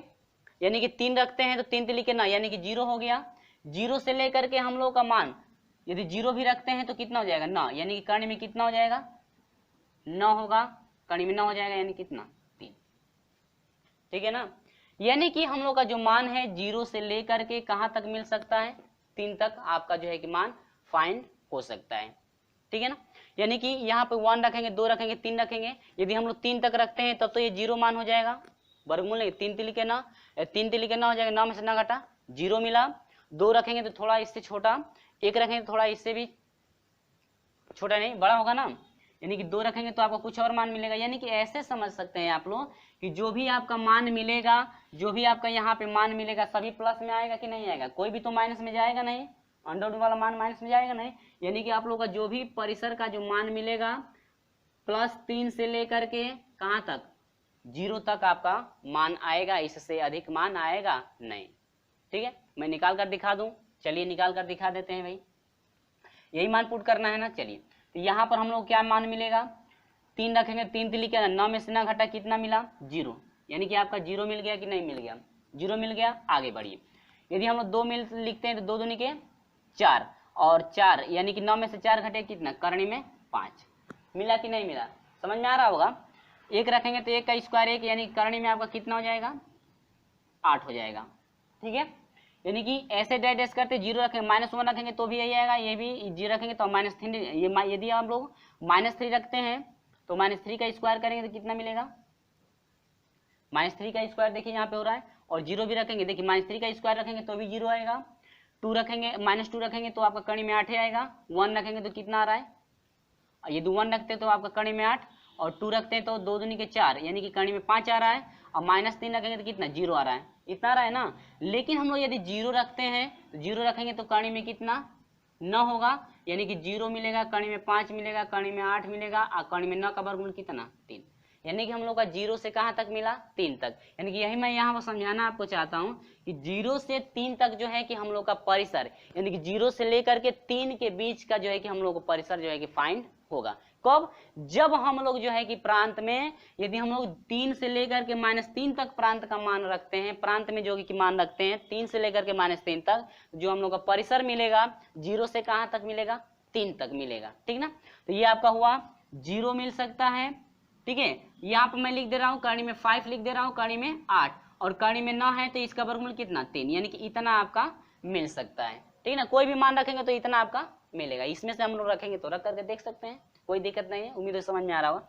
यानी कि 3 रखते हैं तो 3 लिखे ना, यानी कि 0 हो गया, 0 से लेकर के हम लोग का मान यदि 0 भी रखते हैं तो कितना हो जाएगा 9, यानी कि कर्ण में कितना हो जाएगा 9 होगा, कर्ण में 9 हो जाएगा, यानी कितना 3। ठीक है ना, यानी कि हम लोग का जो मान है 0 से लेकर के कहां तक मिल सकता है 3 तक आपका जो है कि मान फाइंड हो सकता है। ठीक है ना, यानी कि यहाँ पे 1 रखेंगे, 2 रखेंगे, 3 रखेंगे, यदि हम लोग 3 तक रखते हैं तब तो ये 0 मान हो जाएगा, वर्गमूल नहीं, 3 लिखे ना, 3 लिखे ना हो जाएगा, 9 में से ना घटा 0 मिला, 2 रखेंगे तो थोड़ा इससे छोटा, 1 रखेंगे तो थोड़ा इससे भी छोटा नहीं बड़ा होगा ना, यानी कि 2 रखेंगे तो आपको कुछ और मान मिलेगा। यानी कि ऐसे समझ सकते हैं आप लोग कि जो भी आपका मान मिलेगा, जो भी आपका यहाँ पे मान मिलेगा सभी प्लस में आएगा कि नहीं आएगा, कोई भी तो माइनस में जाएगा नहीं, अंडर वाला मान माइनस में जाएगा नहीं, यानी कि आप लोगों का जो भी परिसर का जो मान मिलेगा +3 से लेकर के कहां तक 0 तक आपका मान आएगा, इससे अधिक मान आएगा नहीं। ठीक है, मैं निकाल कर दिखा दूं, चलिए निकाल कर दिखा देते हैं भाई, यही मान पुट करना है ना। चलिए तो यहाँ पर हम लोग क्या मान मिलेगा, 3 रखेंगे, 3 लिखे ना, 9 में से ना घटा कितना मिला 0, यानी कि आपका 0 मिल गया कि नहीं मिल गया, 0 मिल गया। आगे बढ़िए, यदि हम लोग 2 लिखते हैं तो 2 दूनी के 4 और 4, यानी कि 9 में से 4 घटे कितना, करणी में 5 मिला कि नहीं मिला, समझ में आ रहा होगा। 1 रखेंगे तो 1 का स्क्वायर 1, यानी करणी में आपका कितना हो जाएगा 8 हो जाएगा। ठीक है, यानी कि ऐसे डैश करते 0 रखेंगे, -1 रखेंगे तो भी यही आएगा, ये भी 0 रखेंगे तो -3, ये यदि हम लोग -3 रखते हैं तो -3 का स्क्वायर करेंगे तो कितना मिलेगा, -3 का स्क्वायर देखिए यहाँ पे हो रहा है, और 0 भी रखेंगे, देखिए -3 का स्क्वायर रखेंगे तो भी 0 आएगा, 2 रखेंगे, -2 रखेंगे तो आपका कड़ी में 8 ही आएगा, 1 रखेंगे तो कितना आ रहा है, यदि 1 रखते हैं तो आपका कड़ी में 8, और 2 रखते हैं तो 2 दूनी के 4, यानी कि कड़ी में 5 आ रहा है, और -3 रखेंगे तो कितना 0 आ रहा है, इतना आ रहा है ना। लेकिन हम लोग यदि 0 रखते हैं तो 0 रखेंगे तो कड़ी में कितना 9 होगा, यानी कि 0 मिलेगा, कड़ी में 5 मिलेगा, कड़ी में 8 मिलेगा, और कड़ी में 9 का वर्गमूल कितना 3, यानी कि हम लोग का 0 से कहाँ तक मिला 3 तक। यानी कि यही मैं यहाँ पर समझाना आपको चाहता हूँ कि 0 से 3 तक जो है कि हम लोग का परिसर, यानी कि 0 से लेकर के 3 के बीच का जो है कि हम लोग को परिसर जो है कि फाइंड होगा। कब, जब हम लोग जो है कि प्रांत में यदि हम लोग 3 से लेकर के -3 तक प्रांत का मान रखते हैं, प्रांत में जो कि मान रखते हैं 3 से लेकर के -3 तक, जो हम लोग का परिसर मिलेगा 0 से कहाँ तक मिलेगा 3 तक मिलेगा, ठीक ना। तो ये आपका हुआ 0 मिल सकता है, ठीक है। यहाँ पर मैं लिख दे रहा हूँ, कड़ी में 5 लिख दे रहा हूँ, कड़ी में 8, और कड़ी में 9 है तो इसका वर्गमूल कितना 3, यानी कि इतना आपका मिल सकता है, ठीक ना। कोई भी मान रखेंगे तो इतना आपका मिलेगा, इसमें से हम लोग रखेंगे तो रख करके देख सकते हैं, कोई दिक्कत नहीं है, उम्मीद है समझ में आ रहा होगा।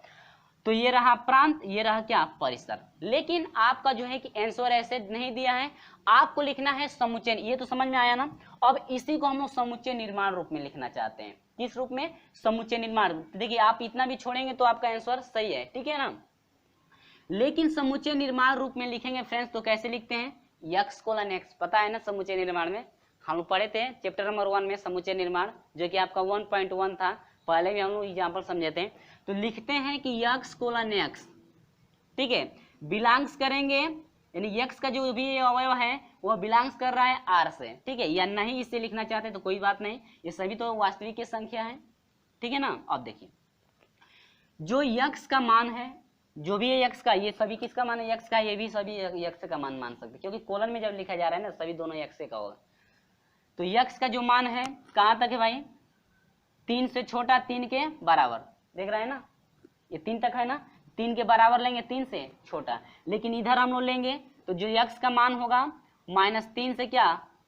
तो ये रहा प्रांत, ये रहा क्या परिसर। लेकिन आपका जो है कि आंसर ऐसे नहीं दिया है, आपको लिखना है समुच्चय, ये तो समझ में आया ना। अब इसी को हम लोग समुच्चय निर्माण रूप में लिखना चाहते हैं, किस रूप में, समुच्चय निर्माण। देखिए आप इतना भी छोड़ेंगे तो आपका आंसर सही है, ठीक है ना। लेकिन समुच्चय निर्माण रूप में लिखेंगे फ्रेंड्स तो कैसे लिखते हैं, x:x, पता है ना समुच्चय निर्माण में हम लोग पढ़े थे चैप्टर नंबर 1 में समुच्चय निर्माण, जो कि आपका 1.1 था, पहले भी हम लोग एग्जाम्पल समझे थे। तो लिखते हैं कि x:x, ठीक है, बिलोंग्स करेंगे, यानी x का जो भी अवयव है वह बिलोंग्स कर रहा है r से, ठीक है, या नहीं इससे लिखना चाहते तो कोई बात नहीं, ये सभी तो वास्तविक की संख्या है, ठीक है ना। अब देखिए जो x का मान है, जो भी है x का, ये सभी किसका मान है x का, ये भी सभी x का मान मान सकते, क्योंकि कॉलन में जब लिखा जा रहा है ना सभी दोनों x का होगा। तो x का जो मान है कहाँ तक है भाई, 3 से छोटा 3 के बराबर, देख रहे हैं ना, ये 3 तक है ना, 3 के बराबर लेंगे 3 से छोटा। लेकिन इधर हम लोग लेंगे तो जो x का मान होगा -3 से क्या,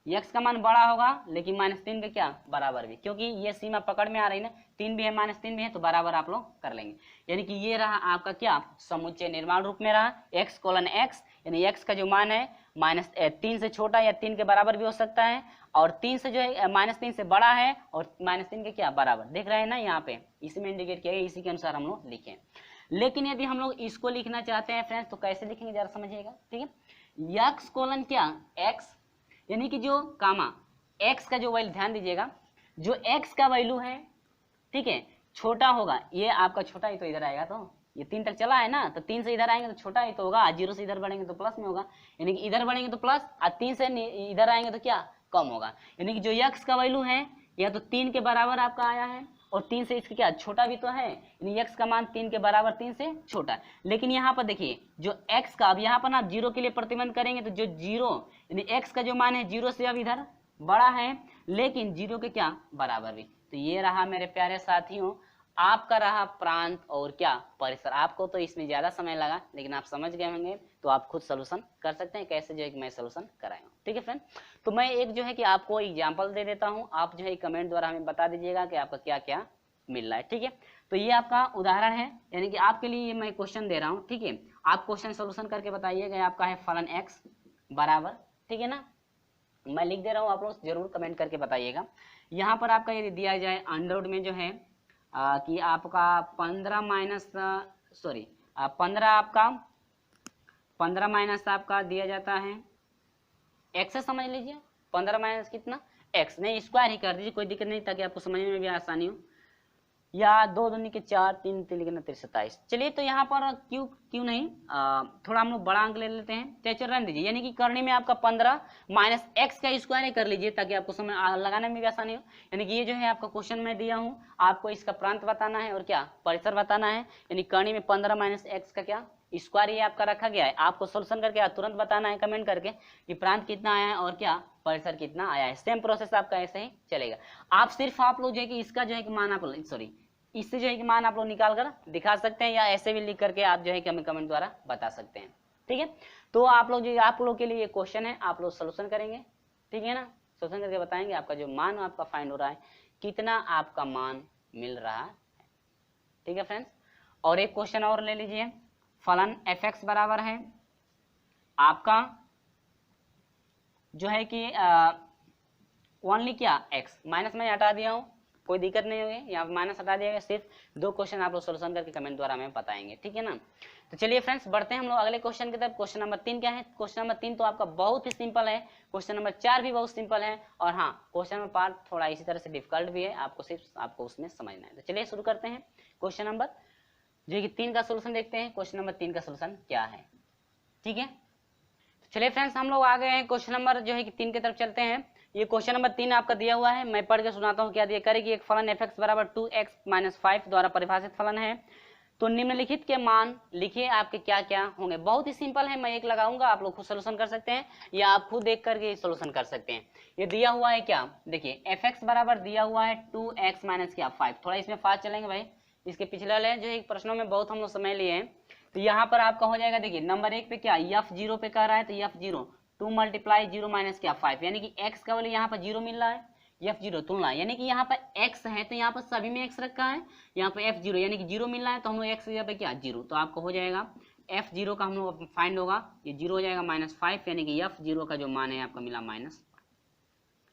x का मान बड़ा होगा लेकिन -3 के क्या बराबर भी, क्योंकि ये सीमा पकड़ में आ रही है ना, 3 भी है -3 भी है तो बराबर आप लोग कर लेंगे। यानी कि ये रहा आपका क्या समुच्चय निर्माण रूप में रहा x:x, यानी x का जो मान है -3 से छोटा या 3 के बराबर भी हो सकता है, और 3 से जो है -3 से बड़ा है, और -3 के क्या बराबर, देख रहे हैं ना यहाँ पे, इसी में इंडिकेट किया गया, इसी के अनुसार हम लोग लिखें। लेकिन यदि हम लोग इसको लिखना चाहते हैं फ्रेंड्स तो कैसे लिखेंगे जरा समझिएगा, ठीक है। x:x, यानी कि जो कामा x का जो वैल्यू, ध्यान दीजिएगा, जो x का वैल्यू है, ठीक है, छोटा होगा, ये आपका छोटा ही तो इधर आएगा, तो ये 3 तक चला है ना, तो 3 से इधर आएंगे तो छोटा ही तो होगा, 0 से इधर बढ़ेंगे तो प्लस में होगा, यानी कि इधर बढ़ेंगे तो प्लस, और 3 से इधर आएंगे तो क्या कम होगा। यानी कि जो x का वैल्यू है या तो 3 के बराबर आपका आया है, और 3 से इसके क्या छोटा भी तो है, यानी x का मान 3 के बराबर 3 से छोटा। लेकिन यहाँ पर देखिए जो x का, अब यहाँ पर ना 0 के लिए प्रतिबंध करेंगे तो जो 0 यानी x का जो मान है 0 से अब इधर बड़ा है, लेकिन 0 के क्या बराबर भी। तो ये रहा मेरे प्यारे साथियों आपका रहा प्रांत और क्या परिसर। आपको तो इसमें ज्यादा समय लगा, लेकिन आप समझ गए होंगे तो आप खुद सोल्यूशन कर सकते हैं, कैसे जो है कि मैं सोल्यूशन कराया हूँ, ठीक है फ्रेंड। तो मैं एक जो है कि आपको एग्जांपल दे देता हूँ, आप जो है कमेंट द्वारा हमें बता दीजिएगा कि आपका क्या क्या मिल रहा है, ठीक है। तो ये आपका उदाहरण है, यानी कि आपके लिए मैं क्वेश्चन दे रहा हूँ, ठीक है, आप क्वेश्चन सोल्यूशन करके बताइएगा। आपका है फलन x बराबर, ठीक है ना, मैं लिख दे रहा हूँ, आप लोग जरूर कमेंट करके बताइएगा। यहाँ पर आपका यदि दिया जाए अंडरवुड में जो है कि आपका 15 माइनस आपका दिया जाता है x से, समझ लीजिए 15 माइनस कितना x, नहीं स्क्वायर ही कर दीजिए, कोई दिक्कत नहीं, ताकि आपको समझने में भी आसानी हो, या 2 दूनी के 4, 3 लिखना 27। चलिए तो यहाँ पर क्यों नहीं थोड़ा हम लोग बड़ा अंक ले लेते हैं, टेचर रहने दीजिए, यानी कि करने में आपका 15 माइनस x का स्क्वायर कर लीजिए, ताकि आपको समझ लगाने में भी आसानी हो। यानी कि ये जो है आपका क्वेश्चन मैं दिया हूँ, आपको इसका प्रांत बताना है और क्या परिसर बताना है, यानी करने में 15 माइनस x का क्या स्क्वायर ये आपका रखा गया है। आपको सोल्यूशन करके तुरंत बताना है कमेंट करके कि प्रांत कितना आया है और क्या परिसर कितना आया है। सेम प्रोसेस आपका ऐसे ही चलेगा। आप सिर्फ आप लोग जो है कि इसका जो है कि मान आप इससे जो है कि मान आप लोग निकाल कर दिखा सकते हैं, या ऐसे भी लिख करके आप जो है कि हमें कमेंट द्वारा बता सकते हैं, ठीक है। तो आप लोग के लिए ये क्वेश्चन है, आप लोग सोल्यूशन करेंगे, ठीक है ना, सोल्यूशन करके बताएंगे आपका जो मान आपका फाइंड हो रहा है कितना आपका मान मिल रहा है। ठीक है फ्रेंड्स, और एक क्वेश्चन और ले लीजिए, फलन fx बराबर है आपका जो है कि ओनली क्या x, माइनस मैं हटा दिया हूँ, कोई दिक्कत नहीं होगी, यहाँ माइनस हटा दिया गया। सिर्फ 2 क्वेश्चन आप लोग सोल्यूशन करके कमेंट द्वारा हमें बताएंगे। ठीक है ना, तो चलिए फ्रेंड्स बढ़ते हैं हम लोग अगले क्वेश्चन की तरफ। क्वेश्चन नंबर 3 क्या है? क्वेश्चन नंबर 3 तो आपका बहुत ही सिंपल है, क्वेश्चन नंबर 4 भी बहुत सिंपल है, और हाँ क्वेश्चन नंबर 5 थोड़ा इसी तरह से डिफिकल्ट भी है, आपको सिर्फ आपको उसमें समझना है। तो चलिए शुरू करते हैं क्वेश्चन नंबर जो कि 3 का सोल्यूशन देखते हैं। क्वेश्चन नंबर 3 का सोल्यूशन क्या है? ठीक है, चलिए फ्रेंड्स हम लोग आ गए हैं क्वेश्चन नंबर जो है कि 3 की तरफ चलते हैं। ये क्वेश्चन नंबर 3 आपका दिया हुआ है, मैं पढ़ के सुनाता हूँ क्या दिया करेगी। एक फलन fx बराबर 2x - 5 द्वारा परिभाषित फलन है, तो निम्नलिखित के मान लिखिए आपके क्या क्या होंगे। बहुत ही सिंपल है, मैं एक लगाऊंगा, आप लोग खुद सोल्यूशन कर सकते हैं या आप खुद देख करके सोल्यूशन कर सकते हैं। ये दिया हुआ है क्या, देखिए fx बराबर दिया हुआ है 2x - 5। थोड़ा इसमें फास्ट चलेंगे भाई, इसके पिछले वाले जो एक प्रश्नों में बहुत हम लोग समय लिए हैं। तो यहाँ पर आपका हो जाएगा, देखिए नंबर 1 पे क्या f0 पे कह रहा है, तो f0 2 × 0 - 5, यानी कि x का वैल्यू यहाँ पर 0 मिल रहा है, f0 तुलना, यानी कि यहाँ पर x है तो यहाँ पर सभी में x रखा है, यहाँ पर f0 यानी कि 0 मिल रहा है, तो हम लोग x की जगह पे क्या 0, तो आपको हो जाएगा f0 का हम लोग फाइंड होगा, ये 0 हो जाएगा -5, यानी कि f0 का जो मान है आपका मिला -,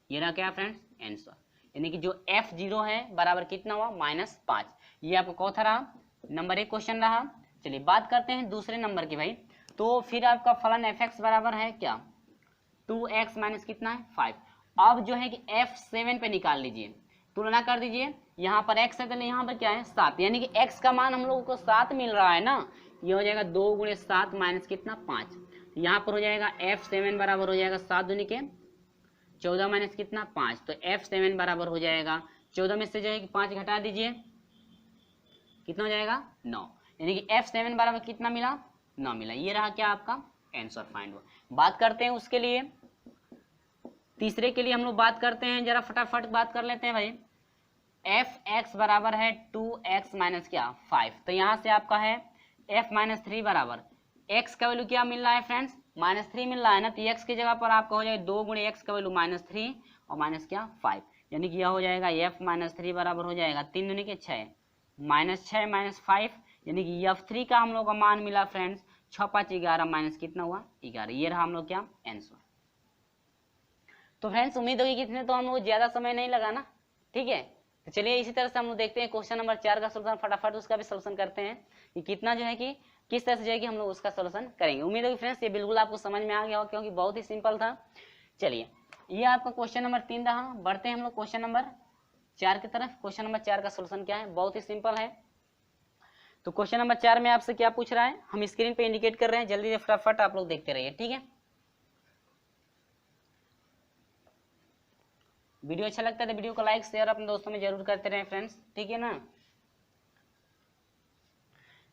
ये रहा क्या फ्रेंड्स आंसर, यानी कि जो f0 है बराबर कितना हुआ -5। ये आपका कौन सा रहा, नंबर 1 क्वेश्चन रहा। चलिए बात करते हैं दूसरे नंबर की भाई, तो फिर आपका फलन fx बराबर है क्या 2x माइनस कितना है 5। अब जो है कि f7 पे निकाल लीजिए, तुलना कर दीजिए, यहाँ पर x है तो यहाँ पर क्या है 7, यानी कि x का मान हम लोगों को 7 मिल रहा है ना, ये हो जाएगा 2 × 7 माइनस कितना 5, यहाँ पर हो जाएगा f7 बराबर हो जाएगा 7 दूनी के 14 माइनस कितना 5, तो f7 बराबर हो जाएगा 14 में से जो है कि 5 घटा दीजिए, कितना हो जाएगा 9, यानी कि f7 बराबर कितना मिला 9 मिला। ये रहा क्या आपका आंसर फाइंड हुआ। बात करते हैं उसके लिए, तीसरे के लिए हम लोग बात करते हैं, जरा फटाफट बात कर लेते हैं भाई। fx बराबर है 2x माइनस क्या 5, तो यहाँ से आपका है f-3 बराबर x का वैल्यू क्या मिल रहा है फ्रेंड्स -3 मिल रहा है ना, तो x की जगह पर आपका हो जाएगा 2 × x का वैल्यू -3 और माइनस क्या 5, यानी कि यह हो जाएगा f-3 बराबर हो जाएगा 3 दूनी के 6 -6 - 5, यानी कि f3 का हम लोग का मान मिला फ्रेंड्स 6 × 5 = 11 माइनस कितना हुआ 11। ये रहा हम लोग क्या आंसर। तो फ्रेंड्स उम्मीद होगी कि इसमें तो हम लोग ज्यादा समय नहीं लगा ना, ठीक है। तो चलिए इसी तरह से हम लोग देखते हैं क्वेश्चन नंबर 4 का सोल्यूशन, फटाफट उसका भी सोल्यूशन करते हैं कि कितना जो है कि किस तरह से जो है कि हम लोग उसका सोल्यूशन करेंगे। उम्मीद है कि फ्रेंड्स ये बिल्कुल आपको समझ में आ गया हो, क्योंकि बहुत ही सिंपल था। चलिए ये आपका क्वेश्चन नंबर 3 रहा, बढ़ते हैं हम लोग क्वेश्चन नंबर 4 की तरफ। क्वेश्चन नंबर 4 का सोल्यूशन क्या है, बहुत ही सिंपल है। तो क्वेश्चन नंबर 4 में आपसे क्या पूछ रहा है, हम स्क्रीन पे इंडिकेट कर रहे हैं, जल्दी से फटाफट आप लोग देखते रहिए, ठीक है। वीडियो अच्छा लगता है तो वीडियो को लाइक शेयर अपने दोस्तों में जरूर करते रहें फ्रेंड्स, ठीक है ना।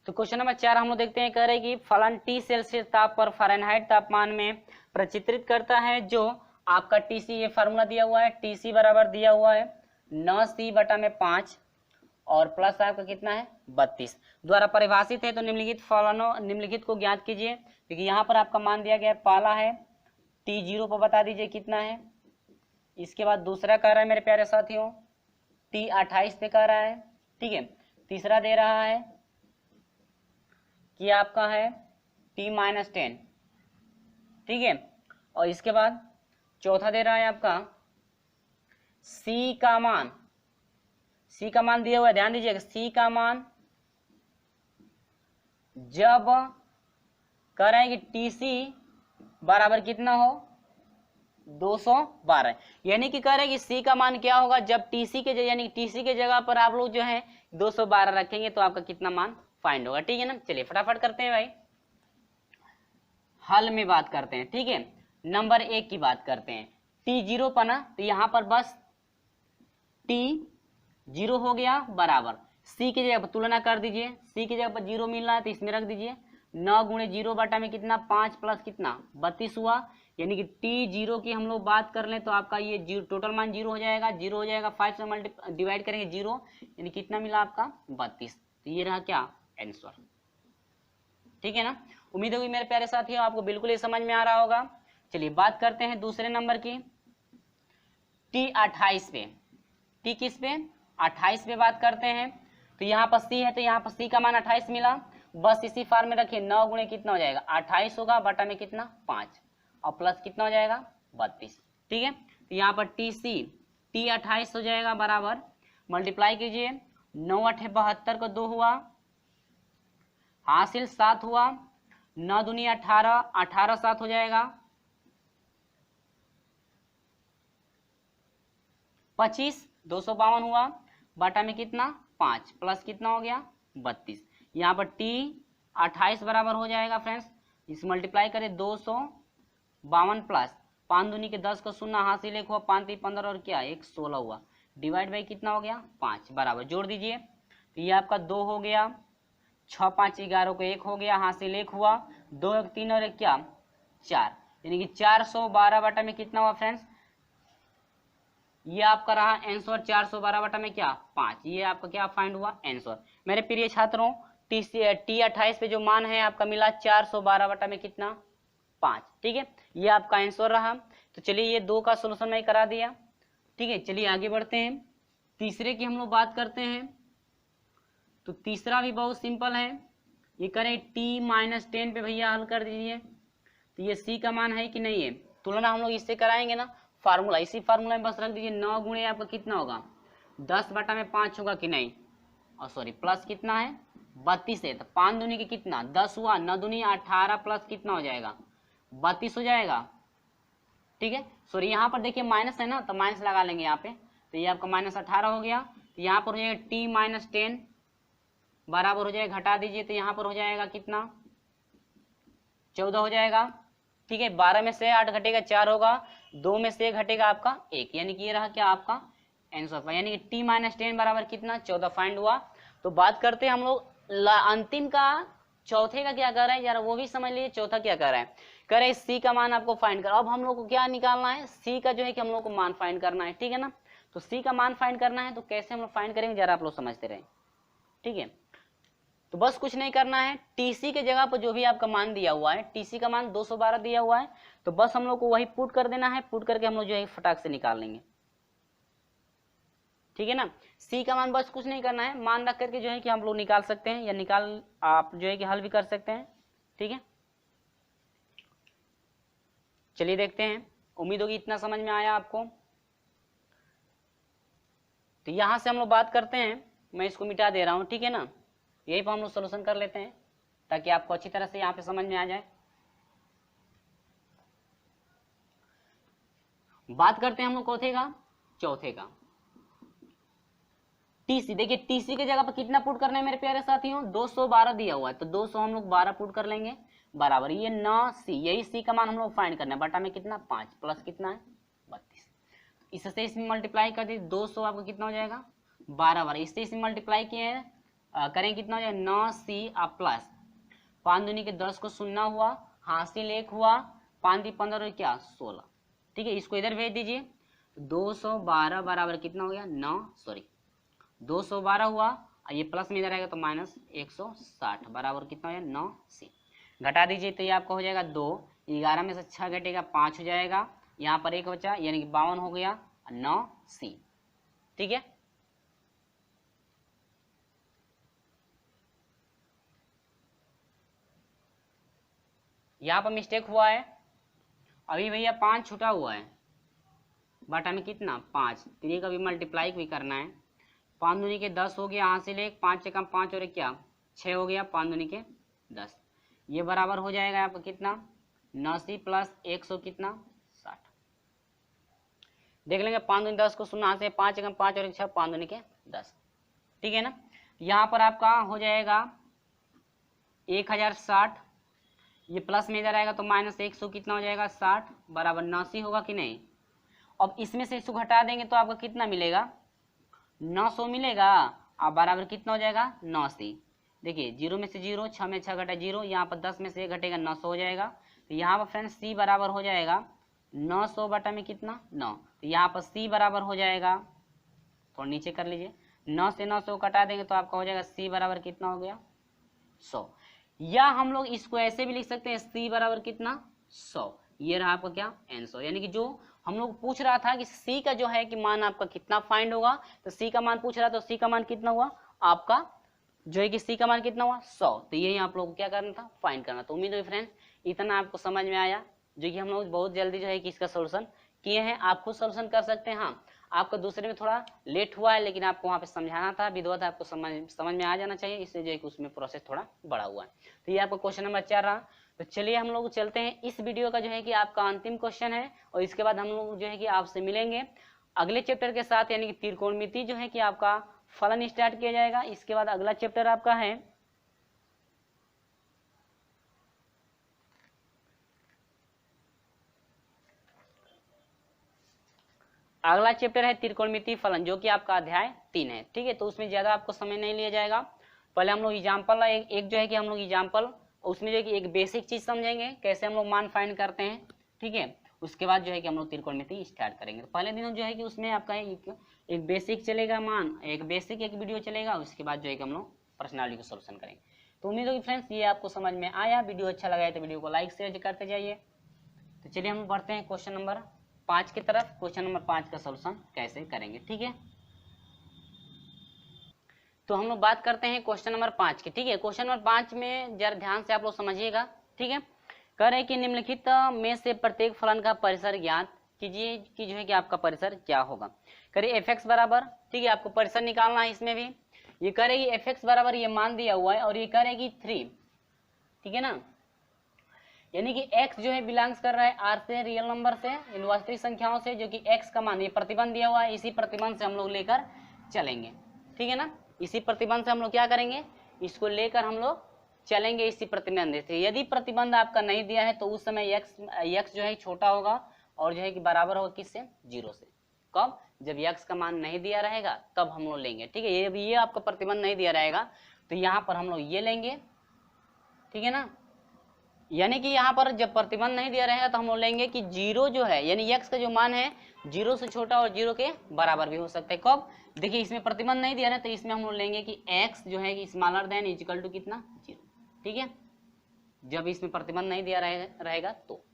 तो क्वेश्चन नंबर 4 हम लोग देखते हैं, कह रहे कि फलन T सेल्सियस ताप पर फ़ारेनहाइट तापमान में प्रचित्रित करता है, जो आपका TC, ये फार्मूला दिया हुआ है, TC बराबर दिया हुआ है 9c/5 और प्लस आपका कितना है 32 द्वारा परिभाषित है। तो निम्नलिखित को ज्ञात कीजिए, क्योंकि यहाँ पर आपका मान दिया गया है, पहला है T0 पर बता दीजिए कितना है, इसके बाद दूसरा कह रहा है मेरे प्यारे साथियों T28 पे कह रहा है, ठीक है। तीसरा दे रहा है कि आपका है T-10, ठीक है। और इसके बाद चौथा दे रहा है आपका C का मान दिया हुआ है, ध्यान दीजिएगा, C का मान जब कह रहे हैं कि TC बराबर कितना हो 212, यानी कि कह रहे हैं कि C का मान क्या होगा जब TC के यानी कि TC के जगह पर आप लोग जो है 212 रखेंगे तो आपका कितना मान फाइंड होगा, ठीक है ना। चलिए फटाफट करते हैं भाई, हल में बात करते हैं, ठीक है। नंबर 1 की बात करते हैं, T0 पर ना, तो यहाँ पर बस T0 हो गया बराबर C की जगह पर तुलना कर दीजिए, C की जगह पर 0 मिल रहा है तो इसमें रख दीजिए, 9 × 0 बटा में कितना 5 प्लस कितना 32 हुआ, यानी कि T0 की हम लोग बात कर लें तो आपका ये टोटल मान 0 हो जाएगा, 0 हो जाएगा, 5 से डिवाइड करेंगे 0, यानी कितना मिला आपका 32। तो ये रहा क्या आंसर, ठीक है ना। उम्मीद होगी मेरे प्यारे साथियों आपको बिल्कुल ही समझ में आ रहा होगा। चलिए बात करते हैं दूसरे नंबर की, T28 पे, T किस पे 28 पे बात करते हैं। तो यहाँ पर C है तो यहाँ पर C का मान 28 मिला, बस इसी फॉर्म में रखिए 9 गुणे कितना हो जाएगा 28 होगा बटा में कितना 5 और प्लस कितना हो जाएगा 32। ठीक है, तो यहाँ पर T28 हो जाएगा बराबर, मल्टीप्लाई कीजिए 9 8 72 को 2 हुआ, हासिल 7 हुआ, 9 दूनी 18, 18 7 हो जाएगा 25, 252 हुआ बटा में कितना 5 प्लस कितना हो गया 32। यहाँ पर T28 बराबर हो जाएगा फ्रेंड्स, इस मल्टीप्लाई करें 252 प्लस 5 दूनी के 10 को शून्य हासिल 1 हुआ, 5 3 15 और क्या 1 16 हुआ, डिवाइड बाई कितना हो गया 5 बराबर, जोड़ दीजिए तो ये आपका 2 हो गया, 6 5 11 को 1 हो गया, हासिल 1 हुआ, 2 1 3 और 1 क्या 4, यानी कि 412 बटा में कितना हुआ फ्रेंड्स, ये आपका रहा आंसर 412 बटा में क्या 5, ये आपका क्या फाइंड हुआ आंसर। मेरे प्रिय छात्रों T28 पे जो मान है आपका मिला 412 बटा में कितना 5। ठीक है, ये आपका आंसर रहा। तो चलिए ये 2 का सोल्यूशन मैं करा दिया। ठीक है, चलिए आगे बढ़ते हैं, तीसरे की हम लोग बात करते हैं। तो तीसरा भी बहुत सिंपल है, ये करें T-10 पे भैया हल कर दीजिए। तो ये C का मान है कि नहीं है, तुलना हम लोग इससे कराएंगे ना, फार्मूला इसी फार्मूला में बस रख दीजिए, 9 गुणे आपका कितना होगा 10 बटा में 5 होगा कि नहीं, और सॉरी प्लस कितना है 32 है, तो 5 दूनी के कितना 10 हुआ, 9 दूनी 18 प्लस कितना हो जाएगा 32 हो जाएगा। ठीक है, सॉरी यहाँ पर देखिए माइनस है ना, तो माइनस लगा लेंगे यहाँ पे, तो ये आपका -18 हो गया। तो यहाँ पर हो जाएगा T-10 बराबर हो जाएगा, घटा दीजिए तो यहाँ पर हो जाएगा कितना 14 हो जाएगा। ठीक है, 12 में से 8 घटेगा 4 होगा, 2 में से 1 घटेगा आपका 1, यानी कि ये रहा क्या आपका आंसर, यानी कि T-10 बराबर कितना 14 फाइंड हुआ। तो बात करते हैं हम लोग अंतिम का, चौथे का क्या कर रहे हैं यार वो भी समझ लीजिए, चौथा क्या कर रहे हैं, कह रहे हैं C का मान आपको फाइंड कर। अब हम लोग को क्या निकालना है, C का जो है कि हम लोग को मान फाइंड करना है। ठीक है ना, तो C का मान फाइंड करना है, तो कैसे हम लोग फाइंड करेंगे जरा आप लोग समझते रहे। ठीक है, तो बस कुछ नहीं करना है, TC के जगह पर जो भी आपका मान दिया हुआ है, TC का मान 212 दिया हुआ है, तो बस हम लोग को वही पुट कर देना है, पुट करके हम लोग जो है फटाक से निकाल लेंगे। ठीक है ना, C का मान बस कुछ नहीं करना है, मान रख करके जो है कि हम लोग निकाल सकते हैं, या निकाल आप जो है कि हल भी कर सकते हैं। ठीक है, चलिए देखते हैं, उम्मीद होगी इतना समझ में आया आपको। तो यहां से हम लोग बात करते हैं, मैं इसको मिटा दे रहा हूं। ठीक है ना, यही पर हम लोग सोल्यूशन कर लेते हैं ताकि आपको अच्छी तरह से यहाँ पे समझ में आ जाए। बात करते हैं हम लोग चौथे का TC। देखिए TC के जगह पर कितना पुट करना है मेरे प्यारे साथियों, 212 दिया हुआ है, तो 200 हम लोग 12 पुट कर लेंगे बराबर, ये 9C, यही C का मान हम लोग फाइंड करना है, बटा में कितना 5 प्लस कितना है 32, इससे इसमें मल्टीप्लाई कर दीजिए, 200 आपको कितना हो जाएगा 12 12, इससे इसमें मल्टीप्लाई किए हैं करें कितना हो जाएगा 9C आप प्लस 5 दूनी के 10 को शून्य हुआ, हासिल 1 हुआ, 5 3 15 और क्या 16। ठीक है, इसको इधर भेज दीजिए, 212 बराबर कितना हो गया 212 हुआ, ये प्लस में इधर आएगा तो -160 बराबर कितना हो जाएगा 9C। घटा दीजिए तो ये आपका हो जाएगा 2, 11 में से 6 घटेगा 5 हो जाएगा, यहाँ पर 1 बचा यानी कि 52 हो गया 9C। ठीक है, यहाँ पर मिस्टेक हुआ है, अभी भैया 5 छूटा हुआ है, बटा में कितना 5, तो ये कभी मल्टीप्लाई भी करना है, 5 दूनी के 10 हो गया, हासिल 1, 5 से कम 5 और 1 क्या 6 हो गया, 5 दूनी के 10, ये बराबर हो जाएगा आपका कितना 9C प्लस 100 कितना 60। देख लेंगे 5 दूनी 10 को शून्य से 5 से कम 5 और 1 6, 5 दूनी के 10। ठीक है ना, यहाँ पर आपका हो जाएगा 1060, ये प्लस में इधर आएगा तो -100 कितना हो जाएगा 60 बराबर 9C होगा कि नहीं। अब इसमें से 100 घटा देंगे तो आपका कितना मिलेगा 900 मिलेगा, अब बराबर कितना हो जाएगा 9C। देखिए 0 में से 0, 6 में 6 घटा 0, यहाँ पर 10 में से 1 घटेगा 900 हो जाएगा, तो यहाँ पर फ्रेंड्स C बराबर हो जाएगा 900 बटा में कितना 9, तो यहाँ पर C बराबर हो जाएगा, थोड़ा नीचे कर लीजिए, 9 से 900 घटा देंगे तो आपका हो जाएगा C बराबर कितना हो गया 100, या हम लोग इसको ऐसे भी लिख सकते हैं C बराबर कितना 100, ये रहा आपका क्या आंसर, यानी कि जो हम लोग पूछ रहा था कि सी का जो है कि मान आपका कितना फाइंड होगा, तो सी का मान पूछ रहा था, तो सी का मान कितना हुआ आपका जो है कि सी का मान कितना हुआ 100। तो यही आप लोगों को क्या करना था, फाइंड करना। तो उम्मीद है फ्रेंड्स इतना आपको समझ में आया, जो कि हम लोग बहुत जल्दी जो है कि इसका सोल्यूशन किए हैं। आप खुद सोल्यूशन कर सकते हैं। हाँ, आपका दूसरे में थोड़ा लेट हुआ है, लेकिन आपको वहाँ पे समझाना था, विधवत आपको समझ में आ जाना चाहिए, इसलिए जो है कि उसमें प्रोसेस थोड़ा बड़ा हुआ है। तो ये आपका क्वेश्चन नंबर 4 रहा। तो चलिए हम लोग चलते हैं, इस वीडियो का जो है कि आपका अंतिम क्वेश्चन है, और इसके बाद हम लोग जो है कि आपसे मिलेंगे अगले चैप्टर के साथ, यानी कि त्रिकोणमिति जो है कि आपका फलन स्टार्ट किया जाएगा। इसके बाद अगला चैप्टर आपका है अगला चैप्टर है त्रिकोणमिति फलन, जो कि आपका अध्याय 3 है। ठीक है, तो उसमें ज्यादा आपको समय नहीं लिया जाएगा। पहले हम लोग एग्जाम्पल एक जो है कि हम लोग एग्जाम्पल, उसमें जो है कि एक बेसिक चीज समझेंगे कैसे हम लोग मान फाइंड करते हैं। ठीक है, उसके बाद जो है कि हम लोग त्रिकोणमिति स्टार्ट करेंगे। तो पहले दिन जो है कि उसमें आपका एक बेसिक चलेगा मान, एक बेसिक एक वीडियो चलेगा, उसके बाद जो है कि हम लोग पर्सनालिटी को सोल्यूशन करेंगे। तो उम्मीद होगी फ्रेंड्स ये आपको समझ में आया। वीडियो अच्छा लगा है तो वीडियो को लाइक शेयर करते जाइए। तो चलिए हम बढ़ते हैं क्वेश्चन नंबर 5 की तरफ। क्वेश्चन नंबर 5 का सोल्यूशन कैसे करेंगे, ठीक है। तो हम लोग बात करते हैं क्वेश्चन नंबर 5 की। ठीक है, क्वेश्चन नंबर 5 में जरा ध्यान से आप लोग समझिएगा। ठीक है, कह रहे हैं कि निम्नलिखित में से प्रत्येक फलन का परिसर ज्ञात कीजिए कि जो है कि आपका परिसर क्या होगा। करिए एफ एक्स बराबर, ठीक है, आपको परिसर निकालना है। इसमें भी ये कह रहे कि एफ एक्स बराबर ये मान दिया हुआ है, और ये कह रहे कि 3, ठीक है ना, यानी कि x जो है बिलोंग्स कर रहा है r से, रियल नंबर से, इन वास्तविक संख्याओं से, जो कि x का मान ये प्रतिबंध दिया हुआ है, इसी प्रतिबंध से हम लोग लेकर चलेंगे। ठीक है ना, इसी प्रतिबंध से हम लोग क्या करेंगे, इसको लेकर हम लोग चलेंगे इसी प्रतिबंध से। यदि प्रतिबंध आपका नहीं दिया है तो उस समय x जो है छोटा होगा, और जो है कि बराबर होगा किससे, 0 से। कब, जब x का मान नहीं दिया रहेगा तब हम लोग लेंगे। ठीक है, ये आपका प्रतिबंध नहीं दिया रहेगा तो यहाँ पर हम लोग ये लेंगे। ठीक है ना, यानी कि यहाँ पर जब प्रतिबंध नहीं दिया रहेगा तो हम लोग लेंगे कि 0 जो है, यानी x का जो मान है 0 से छोटा और 0 के बराबर भी हो सकता है। कब, देखिए इसमें प्रतिबंध नहीं दिया ना, तो इसमें हम लोग लेंगे कि x जो है कि स्मॉलर देन इक्वल टू कितना, 0। ठीक है, जब इसमें प्रतिबंध नहीं दिया रहेगा तो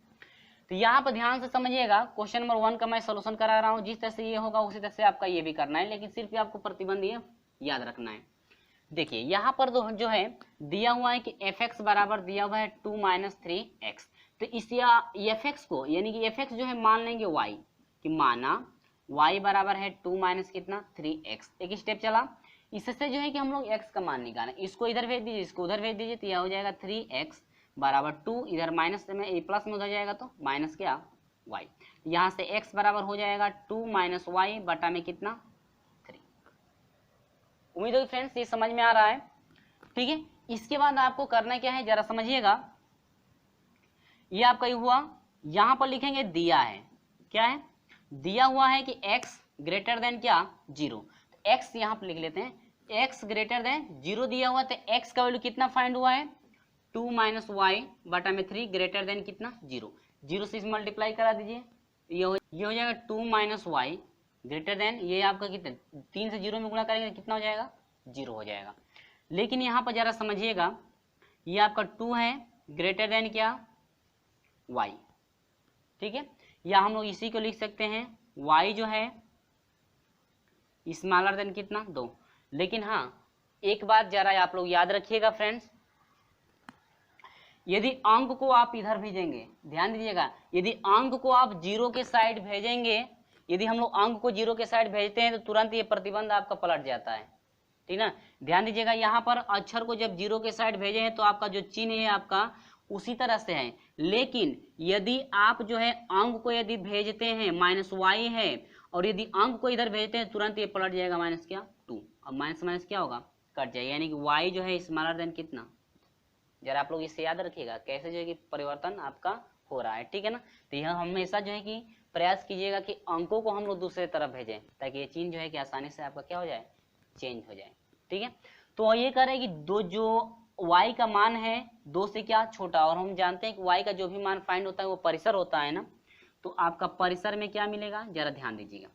यहाँ पर ध्यान से समझिएगा। क्वेश्चन नंबर 1 का मैं सोल्यूशन करा रहा हूँ, जिस तरह से ये होगा उसी तरह से आपका ये भी करना है, लेकिन सिर्फ आपको प्रतिबंध ये याद रखना है। देखिए यहाँ पर जो है दिया हुआ है कि एफ एक्स बराबर दिया हुआ है 2 - 3x। तो इस एफ एक्स को, यानी कि एफ एक्स जो है मान लेंगे y, कि माना y बराबर है 2 - कितना, 3x। एक स्टेप चला, इससे जो है कि हम लोग x का मान निकालें। इसको इधर भेज दीजिए, इसको उधर भेज दीजिए, तो यह हो जाएगा 3x बराबर 2, इधर माइनस में ए प्लस में उधर जाएगा तो माइनस क्या, y। यहाँ से x बराबर हो जाएगा 2 - y बटा में कितना, 3। उम्मीद है फ्रेंड्स ये समझ में आ रहा है। ठीक है, इसके बाद आपको करना क्या है जरा समझिएगा। ये आपका हुआ, यहां पर लिखेंगे दिया है, क्या है, दिया हुआ है कि x ग्रेटर देन क्या, 0। तो x यहां पर लिख लेते हैं, x ग्रेटर देन 0 दिया हुआ, तो x का वैल्यू कितना फाइंड हुआ है, 2 - y बटा में 3 ग्रेटर देन कितना, 0। 0 से मल्टीप्लाई करा दीजिए, ये हो जाएगा 2 - y ग्रेटर देन, ये आपका कितना, 3 से 0 में गुणा करेंगे कितना हो जाएगा, 0 हो जाएगा। लेकिन यहाँ पर जरा समझिएगा, ये आपका 2 है ग्रेटर देन क्या, y। ठीक है, या हम लोग इसी को लिख सकते हैं y जो है स्मॉलर देन कितना, 2। लेकिन हाँ एक बात जरा आप लोग याद रखिएगा फ्रेंड्स, यदि अंक को आप इधर भेजेंगे, ध्यान दीजिएगा, यदि अंक को आप 0 के साइड भेजेंगे, यदि हम लोग अंक को 0 के साइड भेजते हैं तो तुरंत ये प्रतिबंध आपका पलट जाता है। ठीक ना, ध्यान दीजिएगा, यहाँ पर अक्षर को जब 0 के साइड भेजे हैं तो आपका जो चिन्ह है आपका उसी तरह से है। लेकिन यदि आप जो है अंक को यदि भेजते हैं -y है, और यदि अंक को इधर भेजते हैं तुरंत ये पलट जाएगा माइनस क्या, 2। अब माइनस माइनस क्या होगा, कट जाएगा, यानी कि y जो है स्मॉलर देन कितना। जरा आप लोग इसे याद रखिएगा कैसे जो है कि परिवर्तन आपका हो रहा है। ठीक है ना, तो यह हमेशा जो है कि प्रयास कीजिएगा कि अंकों को हम लोग दूसरे तरफ भेजें, ताकि ये चिन्ह जो है कि आसानी से आपका क्या हो जाए, चेंज हो जाए। ठीक है, तो ये कह रहे हैं कि दो जो y का मान है 2 से क्या छोटा, और हम जानते हैं कि y का जो भी मान फाइंड होता है वो परिसर होता है ना, तो आपका परिसर में क्या मिलेगा, जरा ध्यान दीजिएगा।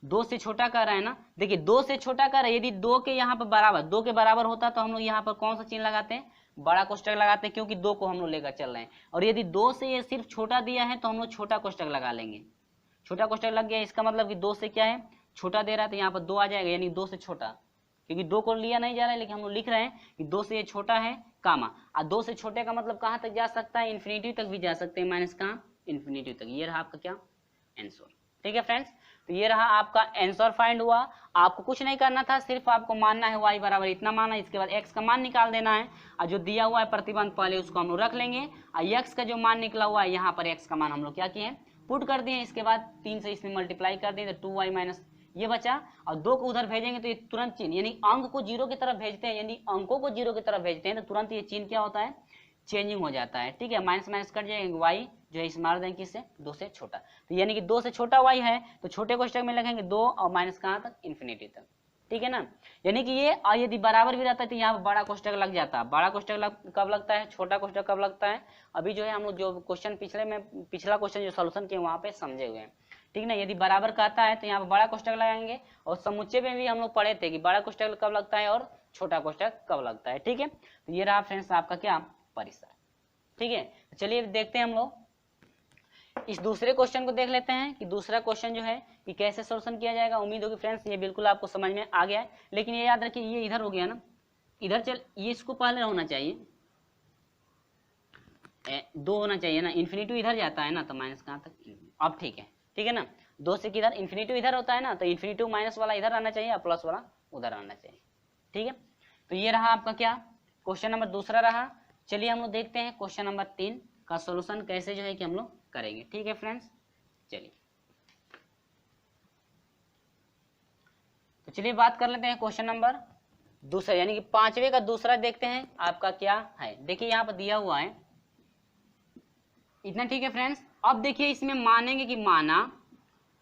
2 से छोटा कह रहा है ना, देखिए 2 से छोटा कह रहा है, यदि 2 के यहाँ पर बराबर, 2 के बराबर होता तो हम लोग यहाँ पर कौन सा चिन्ह लगाते हैं, बड़ा कोष्टक लगाते हैं, क्योंकि 2 को हम लोग लेकर चल रहे हैं। और यदि 2 से ये सिर्फ छोटा दिया है तो हम लोग छोटा कोष्टक लगा लेंगे। छोटा कोष्टक लग गया, इसका मतलब कि 2 से क्या है, छोटा दे रहा है, तो यहाँ पर 2 आ जाएगा, यानी 2 से छोटा, क्योंकि 2 को लिया नहीं जा रहा है, लेकिन हम लोग लिख रहे हैं कि 2 से ये छोटा है कामा। और 2 से छोटे का मतलब कहाँ तक जा सकता है, इन्फिनिटी तक भी जा सकते हैं, माइनस कहाँ, इन्फिनिटी तक। ये रहा आपका क्या, आंसर। ठीक है फ्रेंड्स, तो ये रहा आपका आंसर फाइंड हुआ। आपको कुछ नहीं करना था, सिर्फ आपको मानना है y बराबर इतना माना, इसके बाद x का मान निकाल देना है, और जो दिया हुआ है प्रतिबंध पहले उसको हम लोग रख लेंगे, और x का जो मान निकला हुआ है यहाँ पर x का मान हम लोग क्या किए हैं, पुट कर दिए। इसके बाद 3 से इसमें मल्टीप्लाई कर दिए तो 2y माइनस ये बचा, और 2 को उधर भेजेंगे तो ये तुरंत चिन्ह, यानी अंक को 0 की तरफ भेजते हैं, यानी अंकों को 0 की तरफ भेजते हैं तो तुरंत ये चिन्ह क्या होता है, चेंजिंग हो जाता है। ठीक है, माइनस माइनस कट जाएगा, y जो है इस मार देंगे किससे, 2 से छोटा, तो यानी कि 2 से छोटा y है तो छोटे कोष्टक में लिखेंगे 2 और माइनस कहाँ तक, इन्फिनिटी तक। ठीक है ना, यानी कि ये यदि बराबर भी रहता है तो यहाँ पर बड़ा कोष्टक लग जाता है। बड़ा कोष्टक कब लगता है, छोटा कोष्टक कब लगता है, अभी जो है हम लोग जो क्वेश्चन पिछला क्वेश्चन जो सोल्यूशन किए वहाँ पे समझे हुए हैं। ठीक ना, यदि बराबर कहता है तो यहाँ पर बड़ा कोष्टक लगाएंगे, और समुच्चय में भी हम लोग पढ़े थे कि बड़ा कोष्टक कब लगता है और छोटा कोष्टक कब लगता है। ठीक है, तो ये रहा फ्रेंड्स आपका क्या, परिसर। ठीक है, तो चलिए देखते हैं हम लोग इस दूसरे क्वेश्चन को देख लेते हैं कि दूसरा क्वेश्चन जो है कि कैसे सॉल्यूशन किया जाएगा। उम्मीद होगी फ्रेंड्स ये बिल्कुल आपको समझ में आ गया है, लेकिन ये याद रखिए ये इधर हो गया ना, इधर चल, ये इसको पहले होना चाहिए 2 होना चाहिए ना, इन्फिनिटी इधर जाता है ना, तो माइनस कहाँ तक, अब ठीक है ना, 2 से किधर, इन्फिनिटी इधर होता है ना, तो इन्फिनिटी माइनस वाला इधर आना चाहिए और प्लस वाला उधर आना चाहिए। ठीक है, तो ये रहा आपका क्या, क्वेश्चन नंबर दूसरा रहा। चलिए हम लोग देखते हैं क्वेश्चन नंबर 3 का सॉल्यूशन कैसे जो है कि हम लोग करेंगे। ठीक है फ्रेंड्स, चलिए तो चलिए बात कर लेते हैं क्वेश्चन नंबर दूसरा, यानी कि 5वें का दूसरा देखते हैं आपका क्या है। देखिए यहाँ पर दिया हुआ है इतना। ठीक है फ्रेंड्स, अब देखिए इसमें मानेंगे कि माना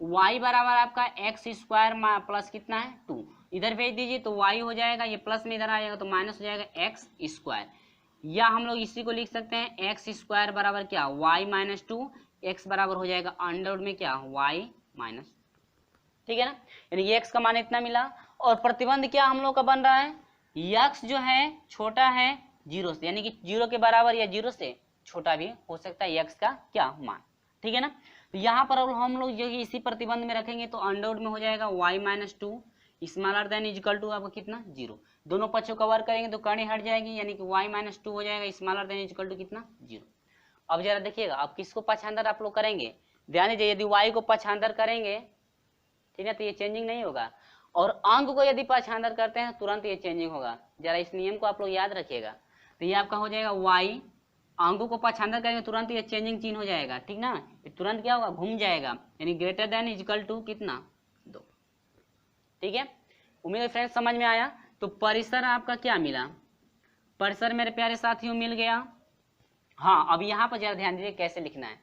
y बराबर आपका एक्स स्क्वायर प्लस कितना है 2, इधर भेज दीजिए तो y हो जाएगा, ये प्लस में इधर आ जाएगा तो माइनस हो जाएगा एक्स स्क्वायर, या हम लोग इसी को लिख सकते हैं एक्स स्क्वायर बराबर क्या, y माइनस 2, एक्स बराबर हो जाएगा अंडर में क्या, y माइनस। ठीक है ना, यानी x का मान इतना मिला, और प्रतिबंध क्या हम लोग का बन रहा है, x जो है छोटा है 0 से, यानी कि 0 के बराबर या 0 से छोटा भी हो सकता है x का क्या मान। ठीक है ना, तो यहाँ पर हम लोग जो इसी प्रतिबंध में रखेंगे तो अंडर में हो जाएगा y minus 2 smaller than equal to आपका कितना 0, दोनों पक्षों का वर्ग करेंगे तो कर्ण हट जाएगी, यानी कि y माइनस 2 हो जाएगा स्मॉलर देन इक्वल टू कितना 0। अब जरा देखिएगा, अब किसको पक्षांतर आप लोग करेंगे, ध्यान दीजिए, यदि y को पक्षांतर करेंगे ठीक है तो ये चेंजिंग नहीं होगा, और अंक को यदि पक्षांतर करते हैं तुरंत ये चेंजिंग होगा। जरा इस नियम को आप लोग याद रखिएगा, तो ये आपका हो जाएगा y, अंकों को पक्षांतर करेंगे तुरंत ये चेंजिंग चिन्ह हो जाएगा। ठीक ना, ये तुरंत क्या होगा, घूम जाएगा, यानी ग्रेटर देन इक्वल टू कितना 2। ठीक है, उम्मीद है फ्रेंड्स समझ में आया। तो परिसर आपका क्या मिला, परिसर मेरे प्यारे साथियों मिल गया। हाँ, अब यहाँ पर जरा ध्यान दीजिए कैसे लिखना है।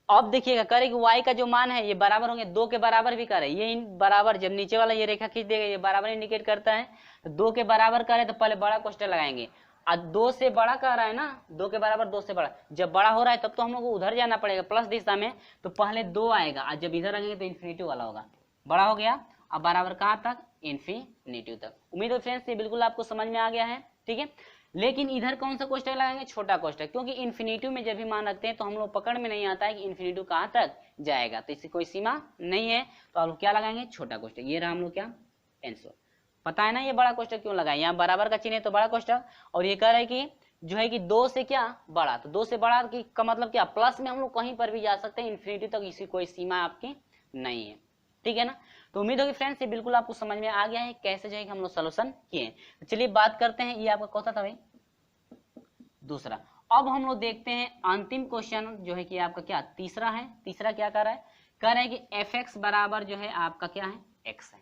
अब देखिएगा करे कि y का जो मान है ये बराबर होंगे 2 के बराबर भी करे, ये बराबर जब नीचे वाला ये रेखा खींच देगा ये बराबर इंडिकेट करता है, तो 2 के बराबर करे तो पहले बड़ा कोष्टक लगाएंगे, और 2 से बड़ा कह रहा है ना, 2 के बराबर 2 से बड़ा, जब बड़ा हो रहा है तब तो हम लोग को उधर जाना पड़ेगा प्लस दिशा में, तो पहले 2 आएगा, और जब इधर आएंगे तो इन्फिनिटी वाला होगा, बड़ा हो गया, अब बराबर कहाँ तक, इन्फिनिटी तक। उम्मीद है फ्रेंड्स ये बिल्कुल आपको समझ में आ गया है। ठीक है, लेकिन इधर कौन सा कोष्टक लगाएंगे, छोटा कोष्टक, क्योंकि इन्फिनिटी में जब भी मान रखते हैं तो हम लोग पकड़ में नहीं आता है कि इन्फिनिटी कहाँ तक जाएगा, तो इसकी कोई सीमा नहीं है, तो आप लोग क्या लगाएंगे, छोटा कोष्टक। ये रहा हम लोग क्या आंसर। पता है ना ये बड़ा कोष्टक क्यों लगाए, यहाँ बराबर का चिन्ह है तो बड़ा कोष्टक, और ये कह रहा है कि जो है कि 2 से क्या बड़ा, तो 2 से बड़ा का मतलब क्या, प्लस में हम लोग कहीं पर भी जा सकते हैं, इन्फिनिटी तक इसकी कोई सीमा आपकी नहीं है। ठीक है ना, तो उम्मीद होगी फ्रेंड्स ये बिल्कुल आपको समझ में आ गया है कैसे जो है कि हम लोग सोल्यूशन किए। तो चलिए बात करते हैं, ये आपका कौन सा था भाई, दूसरा। अब हम लोग देखते हैं अंतिम क्वेश्चन जो है कि आपका क्या तीसरा है। तीसरा क्या कर रहा है, कह रहा है कि एफ एक्स बराबर जो है आपका क्या है, एक्स है,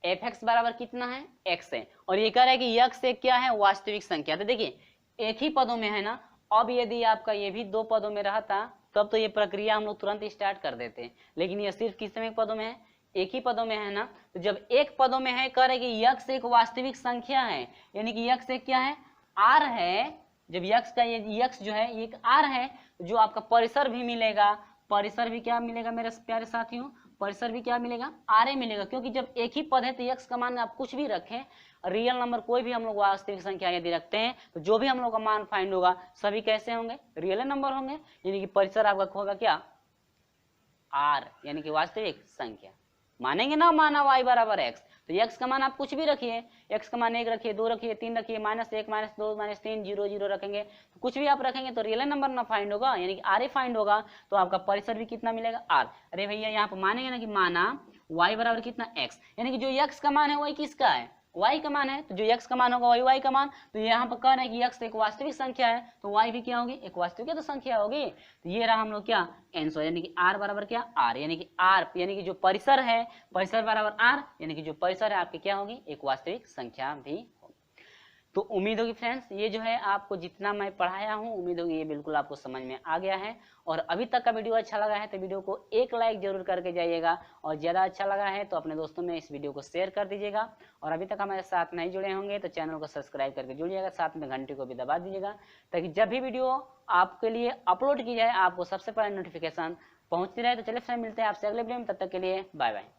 एफ एक्स बराबर कितना है, एक्स है, और ये कह रहा है कि यक्स एक क्या है, वास्तविक संख्या। तो देखिए एक ही पदों में है ना, अब यदि आपका ये भी 2 पदों में रहता तब तो ये प्रक्रिया हम लोग तुरंत स्टार्ट कर देते हैं, लेकिन ये सिर्फ किस में पदों में है, एक ही पदों में है ना, तो जब एक पदों में है कह रहे कि यक्स एक वास्तविक संख्या है, यानी कि यक्स एक क्या है, आर है, जब यक्स का ये यक्स जो है एक आर है, जो आपका परिसर भी मिलेगा, परिसर भी क्या मिलेगा मेरे प्यारे साथियों, परिसर भी क्या मिलेगा, आर मिलेगा, क्योंकि जब एक ही पद है तो x का मान आप कुछ भी रखें, रियल नंबर कोई भी हम लोग वास्तविक संख्या यदि रखते हैं तो जो भी हम लोग का मान फाइंड होगा सभी कैसे होंगे, रियल नंबर होंगे, यानी कि परिसर आपका होगा क्या, आर, यानी कि वास्तविक संख्या। मानेंगे ना माना y बराबर x, तो x का मान आप कुछ भी रखिए, x का मान 1 रखिए, 2 रखिए, 3 रखिए, -1 -2 -3 0 0 रखेंगे, तो कुछ भी आप रखेंगे तो रियल नंबर ना फाइंड होगा, यानी कि आर फाइंड होगा, तो आपका परिसर भी कितना मिलेगा, आर। अरे भैया यहाँ पर मानेंगे ना कि माना y बराबर कितना x, यानी कि जो x का मान है वही किसका है, y का मान है, तो जो x का मान होगा वही y का मान, तो यहाँ पर कह रहे हैं कि x एक वास्तविक संख्या है तो y भी क्या होगी, एक वास्तविक तो संख्या होगी, तो ये रहा हम लोग क्या आंसर, यानी कि r बराबर क्या, r, यानी कि r यानी कि जो परिसर है, परिसर बराबर r, यानी कि जो परिसर है आपकी क्या होगी, एक वास्तविक संख्या भी होगी। तो उम्मीद होगी फ्रेंड्स ये जो है आपको जितना मैं पढ़ाया हूँ, उम्मीद होगी ये बिल्कुल आपको समझ में आ गया है, और अभी तक का वीडियो अच्छा लगा है तो वीडियो को एक लाइक जरूर करके जाइएगा, और ज़्यादा अच्छा लगा है तो अपने दोस्तों में इस वीडियो को शेयर कर दीजिएगा, और अभी तक हमारे साथ नहीं जुड़े होंगे तो चैनल को सब्सक्राइब करके जुड़िएगा, साथ में घंटे को भी दबा दीजिएगा, ताकि जब भी वीडियो आपके लिए अपलोड की जाए आपको सबसे पहले नोटिफिकेशन पहुँचती रहे। तो चलिए फ्रेंड मिलते हैं आपसे अगले वीडियो में, तब तक के लिए बाय बाय।